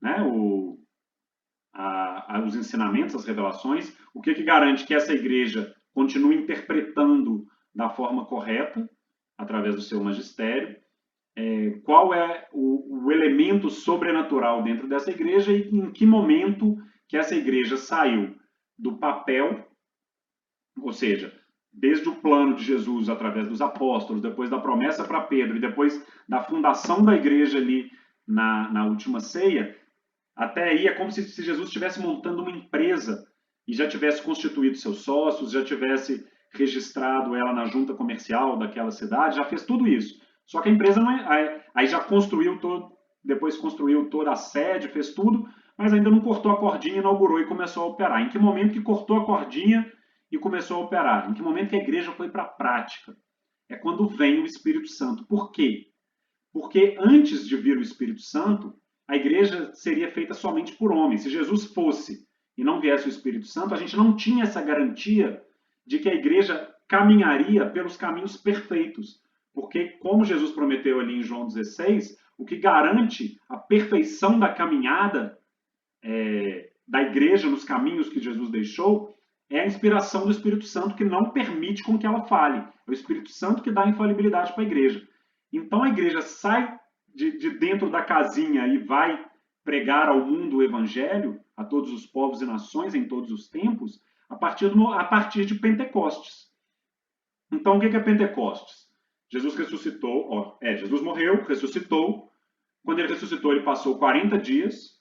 né, os ensinamentos, as revelações? O que garante que essa igreja continue interpretando da forma correta, através do seu magistério? Qual é o elemento sobrenatural dentro dessa igreja e em que momento que essa igreja saiu do papel, ou seja, desde o plano de Jesus através dos apóstolos, depois da promessa para Pedro e depois da fundação da igreja ali na última ceia, até aí é como se Jesus estivesse montando uma empresa e já tivesse constituído seus sócios, já tivesse registrado ela na junta comercial daquela cidade, já fez tudo isso. Só que a empresa não aí já construiu depois construiu toda a sede, fez tudo, mas ainda não cortou a cordinha, inaugurou e começou a operar. Em que momento que cortou a cordinha e começou a operar? Em que momento que a igreja foi para a prática? É quando vem o Espírito Santo. Por quê? Porque antes de vir o Espírito Santo, a igreja seria feita somente por homens. Se Jesus fosse e não viesse o Espírito Santo, a gente não tinha essa garantia de que a igreja caminharia pelos caminhos perfeitos. Porque, como Jesus prometeu ali em João 16, o que garante a perfeição da caminhada da igreja nos caminhos que Jesus deixou é a inspiração do Espírito Santo, que não permite com que ela falhe. É o Espírito Santo que dá a infalibilidade para a igreja. Então a igreja sai de dentro da casinha e vai pregar ao mundo o evangelho a todos os povos e nações em todos os tempos, a partir de Pentecostes. Então, o que é Pentecostes? Jesus ressuscitou, Jesus morreu, ressuscitou. Quando ele ressuscitou, ele passou 40 dias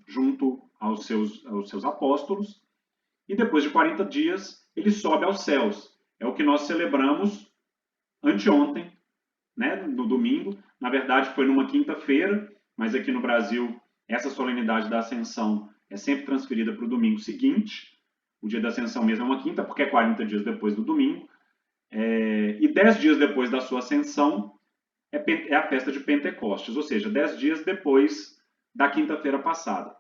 junto aos seus apóstolos, e depois de 40 dias, ele sobe aos céus. É o que nós celebramos anteontem, né, no domingo. Na verdade, foi numa quinta-feira, mas aqui no Brasil, essa solenidade da Ascensão é sempre transferida para o domingo seguinte. O dia da Ascensão mesmo é uma quinta, porque é 40 dias depois do domingo. E 10 dias depois da sua ascensão é a festa de Pentecostes, ou seja, 10 dias depois da quinta-feira passada.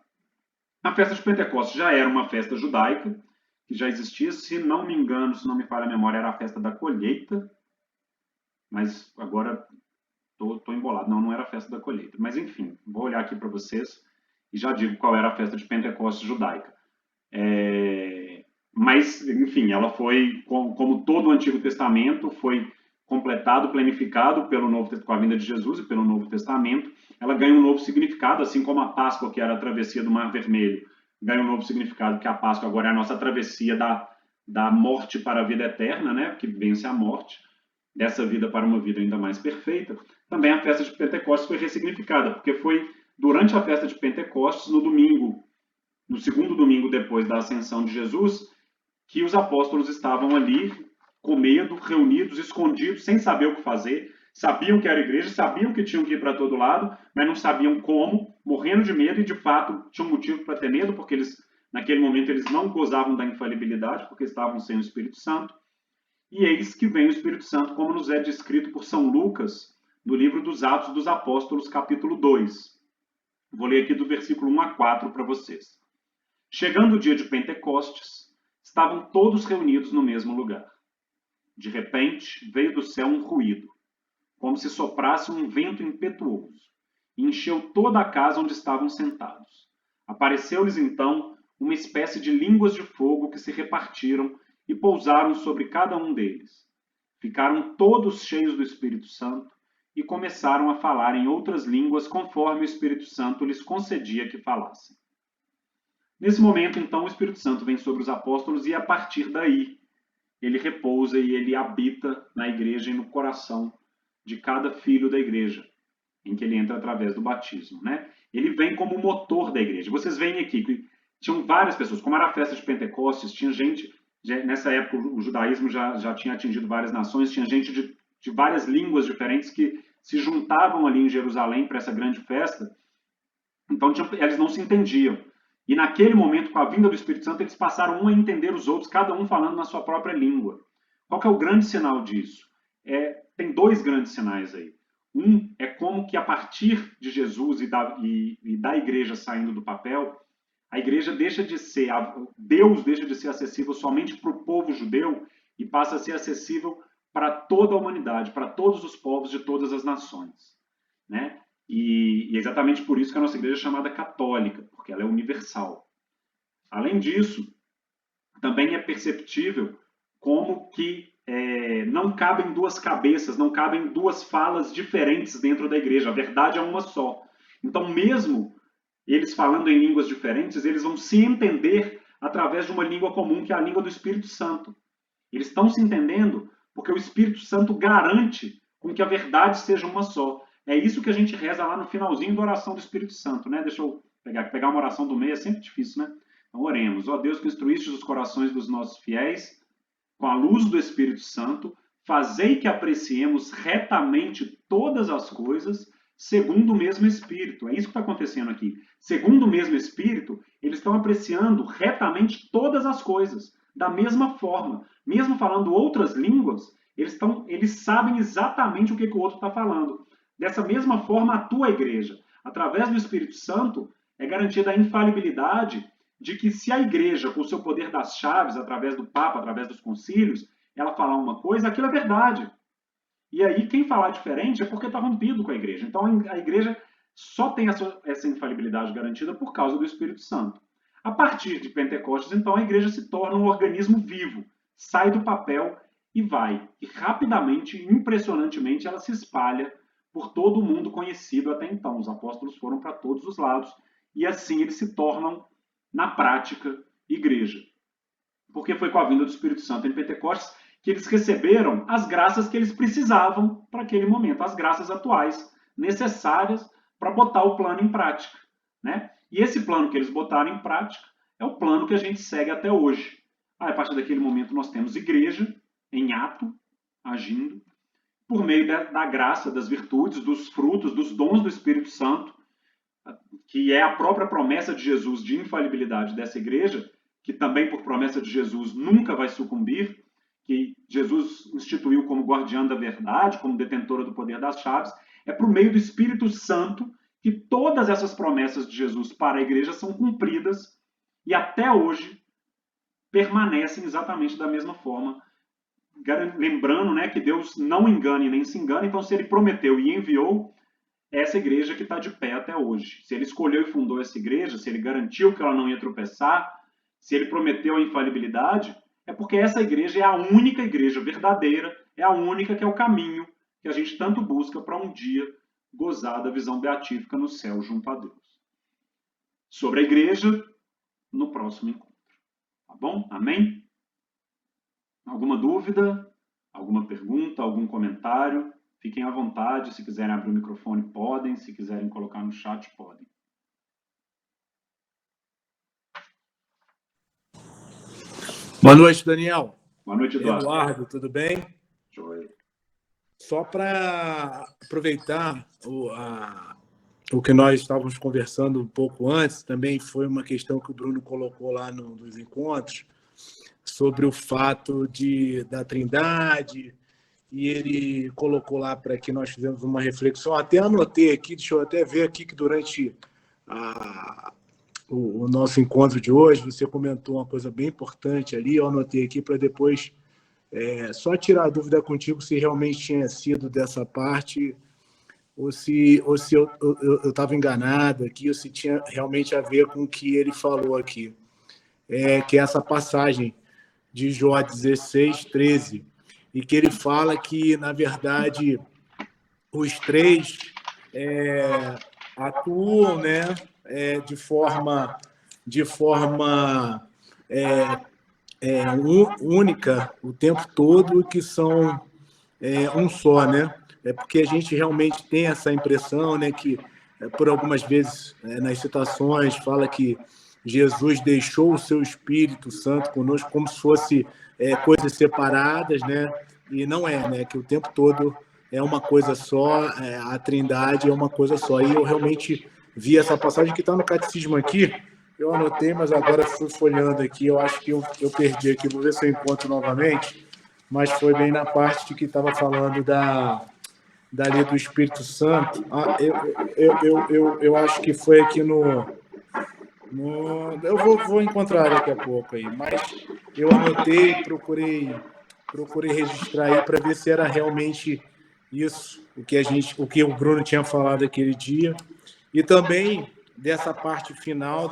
A festa de Pentecostes já era uma festa judaica, que já existia, se não me engano, se não me falha a memória, era a festa da colheita, mas agora estou embolado, não era a festa da colheita. Mas enfim, vou olhar aqui para vocês e já digo qual era a festa de Pentecostes judaica. Mas, enfim, ela foi, como todo o Antigo Testamento, foi completado, planificado com a vinda de Jesus e pelo Novo Testamento. Ela ganha um novo significado, assim como a Páscoa, que era a travessia do Mar Vermelho, ganha um novo significado, que a Páscoa agora é a nossa travessia da morte para a vida eterna, né? Que vence a morte, dessa vida para uma vida ainda mais perfeita. Também a festa de Pentecostes foi ressignificada, porque foi durante a festa de Pentecostes, no segundo domingo depois da ascensão de Jesus, que os apóstolos estavam ali com medo, reunidos, escondidos, sem saber o que fazer. Sabiam que era igreja, sabiam que tinham que ir para todo lado, mas não sabiam como, morrendo de medo, e de fato tinham motivo para ter medo, porque naquele momento eles não gozavam da infalibilidade, porque estavam sem o Espírito Santo. E eis que vem o Espírito Santo, como nos é descrito por São Lucas, no livro dos Atos dos Apóstolos, capítulo 2. Vou ler aqui do versículo 1 a 4 para vocês. Chegando o dia de Pentecostes, estavam todos reunidos no mesmo lugar. De repente, veio do céu um ruído, como se soprasse um vento impetuoso, e encheu toda a casa onde estavam sentados. Apareceu-lhes então uma espécie de línguas de fogo que se repartiram e pousaram sobre cada um deles. Ficaram todos cheios do Espírito Santo e começaram a falar em outras línguas conforme o Espírito Santo lhes concedia que falassem. Nesse momento, então, o Espírito Santo vem sobre os apóstolos e, a partir daí, ele repousa e ele habita na igreja e no coração de cada filho da igreja, em que ele entra através do batismo, né? Ele vem como motor da igreja. Vocês veem aqui que tinham várias pessoas, como era a festa de Pentecostes, tinha gente, nessa época o judaísmo já tinha atingido várias nações, tinha gente de várias línguas diferentes que se juntavam ali em Jerusalém para essa grande festa. Então eles não se entendiam. E naquele momento, com a vinda do Espírito Santo, eles passaram um a entender os outros, cada um falando na sua própria língua. Qual que é o grande sinal disso? Tem dois grandes sinais aí. Um é como que a partir de Jesus e da igreja saindo do papel, a igreja deixa de ser, Deus deixa de ser acessível somente para o povo judeu e passa a ser acessível para toda a humanidade, para todos os povos de todas as nações, né? E exatamente por isso que a nossa igreja é chamada católica, porque ela é universal. Além disso, também é perceptível como que não cabem duas cabeças, não cabem duas falas diferentes dentro da igreja. A verdade é uma só. Então, mesmo eles falando em línguas diferentes, eles vão se entender através de uma língua comum, que é a língua do Espírito Santo. Eles estão se entendendo porque o Espírito Santo garante com que a verdade seja uma só. É isso que a gente reza lá no finalzinho da oração do Espírito Santo, né? Deixa eu pegar uma oração do meio, é sempre difícil, né? Então, oremos. Ó Deus, que instruíste os corações dos nossos fiéis com a luz do Espírito Santo, fazei que apreciemos retamente todas as coisas segundo o mesmo Espírito. É isso que está acontecendo aqui. Segundo o mesmo Espírito, eles estão apreciando retamente todas as coisas, da mesma forma. Mesmo falando outras línguas, eles sabem exatamente o que o outro está falando. Dessa mesma forma, a tua igreja, através do Espírito Santo, é garantida a infalibilidade de que se a igreja, com o seu poder das chaves, através do Papa, através dos concílios, ela falar uma coisa, aquilo é verdade. E aí, quem falar diferente é porque está rompido com a igreja. Então, a igreja só tem essa infalibilidade garantida por causa do Espírito Santo. A partir de Pentecostes, então, a igreja se torna um organismo vivo, sai do papel e vai. E rapidamente, impressionantemente, ela se espalha por todo o mundo conhecido até então. Os apóstolos foram para todos os lados e assim eles se tornam na prática, igreja. Porque foi com a vinda do Espírito Santo em Pentecostes que eles receberam as graças que eles precisavam para aquele momento, as graças atuais, necessárias para botar o plano em prática, né? E esse plano que eles botaram em prática é o plano que a gente segue até hoje. A partir daquele momento nós temos igreja em ato, agindo, por meio da graça, das virtudes, dos frutos, dos dons do Espírito Santo, que é a própria promessa de Jesus de infalibilidade dessa igreja, que também por promessa de Jesus nunca vai sucumbir, que Jesus instituiu como guardiã da verdade, como detentora do poder das chaves, é por meio do Espírito Santo que todas essas promessas de Jesus para a igreja são cumpridas e até hoje permanecem exatamente da mesma forma. Lembrando, né, que Deus não engana e nem se engana, então se ele prometeu e enviou, é essa igreja que está de pé até hoje. Se ele escolheu e fundou essa igreja, se ele garantiu que ela não ia tropeçar, se ele prometeu a infalibilidade, é porque essa igreja é a única igreja verdadeira, é a única que é o caminho que a gente tanto busca para um dia gozar da visão beatífica no céu junto a Deus. Sobre a igreja, no próximo encontro. Tá bom? Amém? Alguma dúvida? Alguma pergunta? Algum comentário? Fiquem à vontade. Se quiserem abrir o microfone, podem. Se quiserem colocar no chat, podem. Boa noite, Daniel. Boa noite, Eduardo. Eduardo, tudo bem? Joia. Só para aproveitar o que nós estávamos conversando um pouco antes, também foi uma questão que o Bruno colocou lá nos encontros, sobre o fato da Trindade, e ele colocou lá para que nós fizemos uma reflexão. Até anotei aqui, deixa eu até ver aqui que durante o nosso encontro de hoje, você comentou uma coisa bem importante ali, eu anotei aqui para depois só tirar a dúvida contigo se realmente tinha sido dessa parte ou se eu estava enganado aqui, ou se tinha realmente a ver com o que ele falou aqui. Que é essa passagem de Jó 16, 13, e que ele fala que, na verdade, os três atuam, né, de forma única o tempo todo, que são um só, né? É porque a gente realmente tem essa impressão, né, que por algumas vezes nas citações fala que Jesus deixou o seu Espírito Santo conosco como se fosse coisas separadas, né? E não é, né? Que o tempo todo é uma coisa só, a Trindade é uma coisa só. E eu realmente vi essa passagem que está no catecismo aqui, eu anotei, mas agora fui folheando aqui, eu acho que eu perdi aqui, vou ver se eu encontro novamente, mas foi bem na parte que estava falando da lei do Espírito Santo. Eu acho que foi aqui eu vou encontrar daqui a pouco aí, mas eu anotei, procurei registrar aí para ver se era realmente isso o que o Bruno tinha falado aquele dia, e também dessa parte final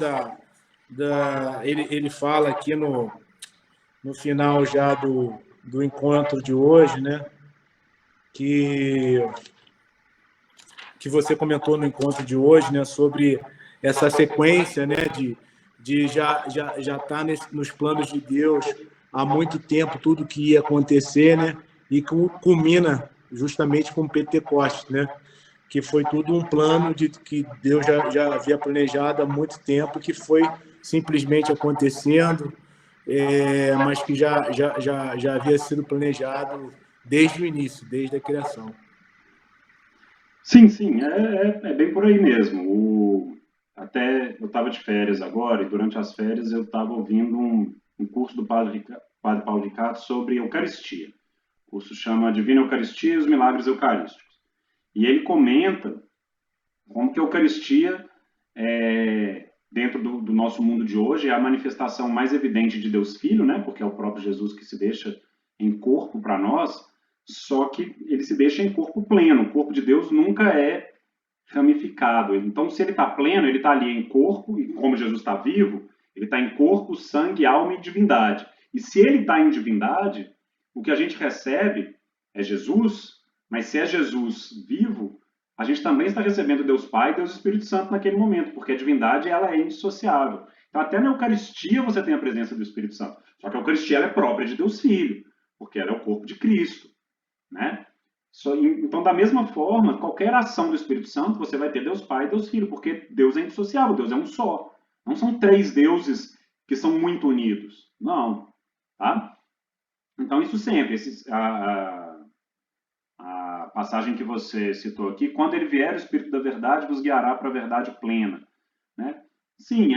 ele fala aqui no final já do encontro de hoje, né, que você comentou no encontro de hoje, né, sobre essa sequência, né, de já estar nos planos de Deus há muito tempo, tudo que ia acontecer, né, e culmina justamente com Pentecostes, né, que foi tudo um plano que Deus já havia planejado há muito tempo, que foi simplesmente acontecendo, mas que já havia sido planejado desde o início, desde a criação. Sim, é bem por aí mesmo. Até eu estava de férias agora, e durante as férias eu estava ouvindo um curso do padre Paulo Ricardo sobre Eucaristia. O curso chama Divina Eucaristia e os Milagres Eucarísticos. E ele comenta como que a Eucaristia, dentro do nosso mundo de hoje, é a manifestação mais evidente de Deus Filho, né? Porque é o próprio Jesus que se deixa em corpo para nós, só que ele se deixa em corpo pleno. O corpo de Deus nunca é ramificado. Então, se ele está pleno, ele está ali em corpo, e como Jesus está vivo, ele está em corpo, sangue, alma e divindade. E se ele está em divindade, o que a gente recebe é Jesus, mas se é Jesus vivo, a gente também está recebendo Deus Pai e Deus Espírito Santo naquele momento, porque a divindade ela é indissociável. Então, até na Eucaristia você tem a presença do Espírito Santo. Só que a Eucaristia ela é própria de Deus Filho, porque ela é o corpo de Cristo, né? Então, da mesma forma, qualquer ação do Espírito Santo, você vai ter Deus Pai e Deus Filho, porque Deus é indissociável, Deus é um só. Não são três deuses que são muito unidos. Não. Tá? Então, isso sempre. A passagem que você citou aqui, quando ele vier, o Espírito da verdade vos guiará para a verdade plena. Né? Sim,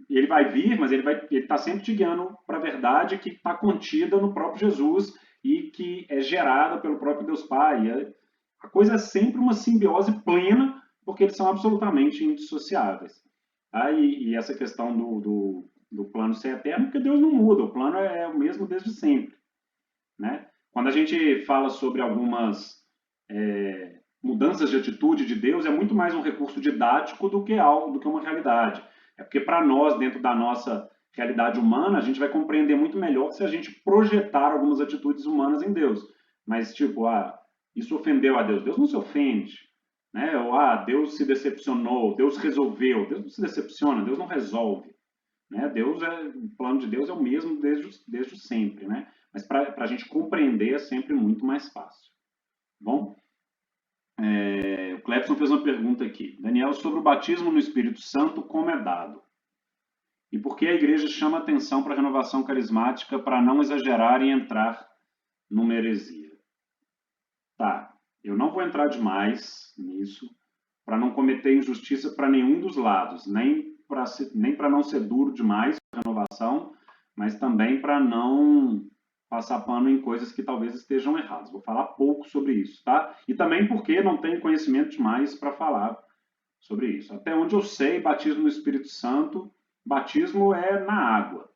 ele vai vir, mas ele está sempre te guiando para a verdade que está contida no próprio Jesus e que é gerada pelo próprio Deus Pai. A coisa é sempre uma simbiose plena, porque eles são absolutamente indissociáveis. Tá? E essa questão do plano ser eterno, porque Deus não muda, o plano é o mesmo desde sempre. Né? Quando a gente fala sobre algumas mudanças de atitude de Deus, é muito mais um recurso didático do que uma realidade. É porque para nós, dentro da nossa realidade humana, a gente vai compreender muito melhor se a gente projetar algumas atitudes humanas em Deus. Mas, tipo, isso ofendeu a Deus. Deus não se ofende. Né? Ou, Deus se decepcionou, Deus resolveu. Deus não se decepciona, Deus não resolve. Né? O plano de Deus é o mesmo desde sempre. Né? Mas para a gente compreender é sempre muito mais fácil. Bom? O Clepson fez uma pergunta aqui. Daniel, sobre o batismo no Espírito Santo, como é dado? E por que a igreja chama atenção para a renovação carismática para não exagerar e entrar numa heresia? Tá, eu não vou entrar demais nisso para não cometer injustiça para nenhum dos lados, nem para não ser duro demais com a renovação, mas também para não passar pano em coisas que talvez estejam erradas. Vou falar pouco sobre isso, tá? E também porque não tenho conhecimento demais para falar sobre isso. Até onde eu sei, batismo no Espírito Santo, batismo é na água.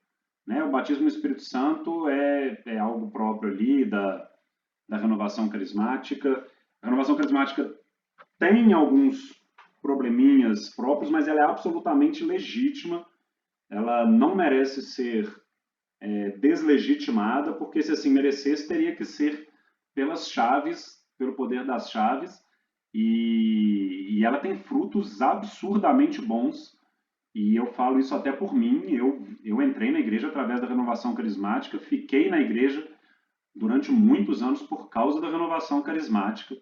Né? O batismo no Espírito Santo é algo próprio ali da renovação carismática. A renovação carismática tem alguns probleminhas próprios, mas ela é absolutamente legítima. Ela não merece ser deslegitimada, porque se assim merecesse, teria que ser pelas chaves, pelo poder das chaves, e ela tem frutos absurdamente bons, e eu falo isso até por mim. Eu entrei na igreja através da renovação carismática, fiquei na igreja durante muitos anos por causa da renovação carismática,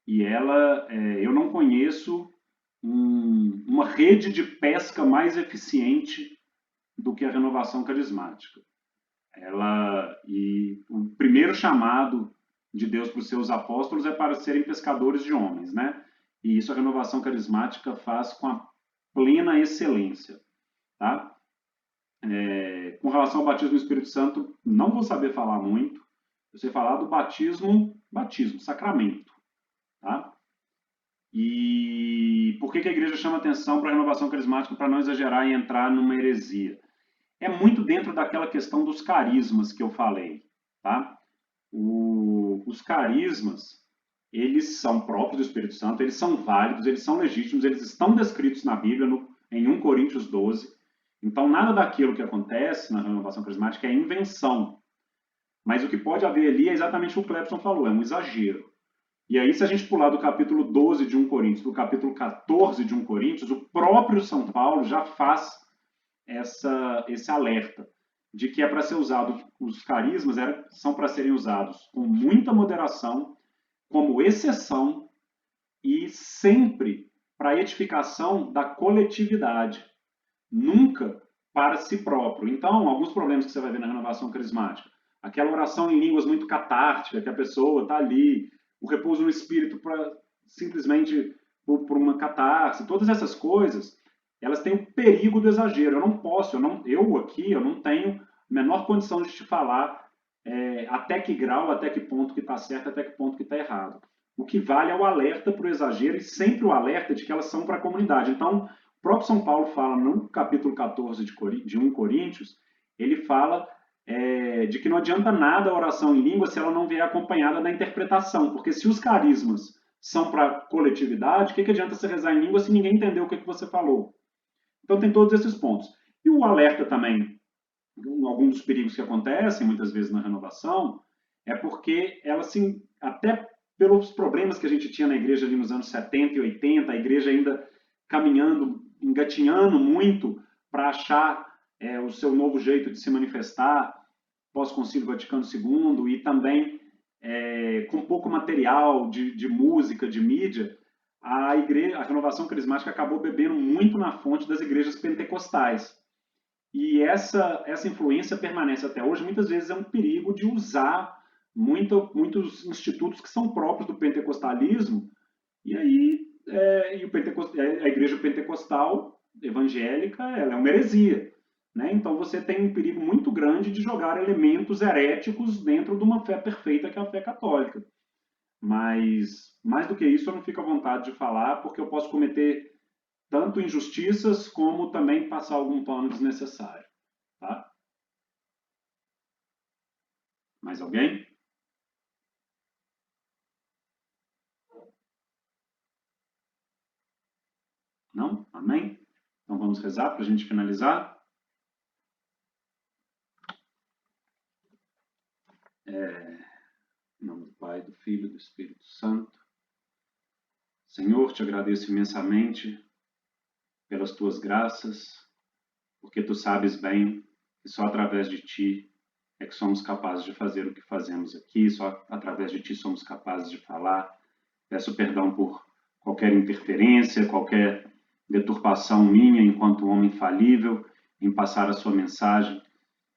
e eu não conheço uma rede de pesca mais eficiente do que a renovação carismática. E o primeiro chamado de Deus para os seus apóstolos é para serem pescadores de homens, né? E isso a renovação carismática faz com a plena excelência, tá? Com relação ao batismo do Espírito Santo, não vou saber falar muito. Eu sei falar do batismo, sacramento, tá? E por que a igreja chama atenção para a renovação carismática para não exagerar e entrar numa heresia? É muito dentro daquela questão dos carismas que eu falei, tá? Os carismas, eles são próprios do Espírito Santo, eles são válidos, eles são legítimos, eles estão descritos na Bíblia, em 1 Coríntios 12. Então, nada daquilo que acontece na renovação carismática é invenção. Mas o que pode haver ali é exatamente o que o Clepson falou, é um exagero. E aí, se a gente pular do capítulo 12 de 1 Coríntios para o capítulo 14 de 1 Coríntios, o próprio São Paulo já faz esse alerta de que é para ser usado, os carismas são para serem usados com muita moderação, como exceção e sempre para a edificação da coletividade, nunca para si próprio. Então, alguns problemas que você vai ver na renovação carismática, aquela oração em línguas muito catártica, que a pessoa está ali, o repouso no espírito para simplesmente por uma catarse, todas essas coisas, elas têm o perigo do exagero. Eu não tenho a menor condição de te falar até que grau, até que ponto que está certo, até que ponto que está errado. O que vale é o alerta para o exagero e sempre o alerta de que elas são para a comunidade. Então, o próprio São Paulo fala no capítulo 14 de 1 Coríntios, ele fala de que não adianta nada a oração em língua se ela não vier acompanhada da interpretação, porque se os carismas são para coletividade, o que adianta você rezar em língua se ninguém entendeu o que você falou? Então tem todos esses pontos. E o alerta também, alguns dos perigos que acontecem muitas vezes na renovação, é porque ela, até pelos problemas que a gente tinha na igreja ali nos anos 70 e 80, a igreja ainda caminhando, engatinhando muito para achar o seu novo jeito de se manifestar pós-Concílio Vaticano II, e também com pouco material de música, de mídia, a renovação carismática acabou bebendo muito na fonte das igrejas pentecostais. E essa influência permanece até hoje. Muitas vezes é um perigo de usar muitos institutos que são próprios do pentecostalismo, e aí a igreja pentecostal evangélica, ela é uma heresia, né? Então você tem um perigo muito grande de jogar elementos heréticos dentro de uma fé perfeita, que é a fé católica. Mas, mais do que isso, eu não fico à vontade de falar, porque eu posso cometer tanto injustiças, como também passar algum pano desnecessário. Tá? Mais alguém? Não? Amém? Então vamos rezar para a gente finalizar? Em nome do Pai, do Filho e do Espírito Santo. Senhor, te agradeço imensamente pelas tuas graças, porque tu sabes bem que só através de ti é que somos capazes de fazer o que fazemos aqui, só através de ti somos capazes de falar. Peço perdão por qualquer interferência, qualquer deturpação minha enquanto homem falível em passar a sua mensagem,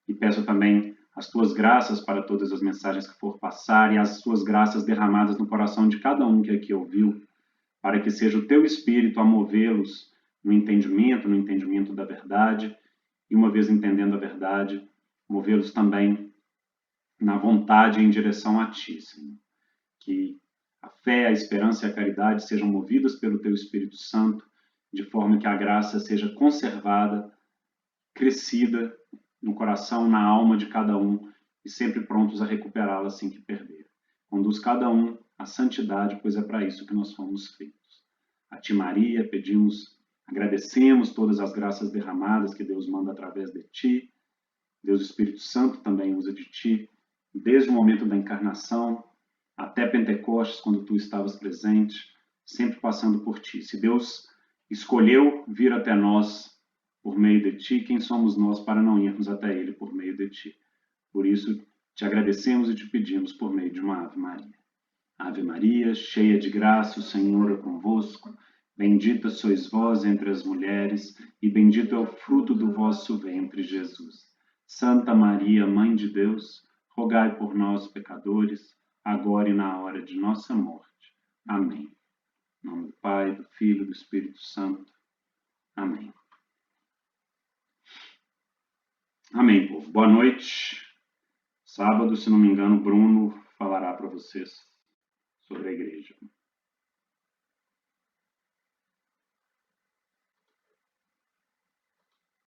e peço também as tuas graças para todas as mensagens que for passar, e as tuas graças derramadas no coração de cada um que aqui ouviu, para que seja o teu Espírito a movê-los no entendimento da verdade, e uma vez entendendo a verdade, movê-los também na vontade em direção a ti, Senhor. Que a fé, a esperança e a caridade sejam movidas pelo teu Espírito Santo, de forma que a graça seja conservada, crescida no coração, na alma de cada um, e sempre prontos a recuperá-la assim que perder. Conduz cada um à santidade, pois é para isso que nós fomos feitos. A ti, Maria, pedimos, agradecemos todas as graças derramadas que Deus manda através de ti. Deus Espírito Santo também usa de ti, desde o momento da encarnação até Pentecostes, quando tu estavas presente, sempre passando por ti. Se Deus escolheu vir até nós por meio de ti, quem somos nós para não irmos até ele por meio de ti? Por isso, te agradecemos e te pedimos por meio de uma Ave Maria. Ave Maria, cheia de graça, o Senhor é convosco. Bendita sois vós entre as mulheres, e bendito é o fruto do vosso ventre, Jesus. Santa Maria, Mãe de Deus, rogai por nós, pecadores, agora e na hora de nossa morte. Amém. Em nome do Pai, do Filho e do Espírito Santo. Amém. Amém, povo. Boa noite. Sábado, se não me engano, Bruno falará para vocês sobre a igreja.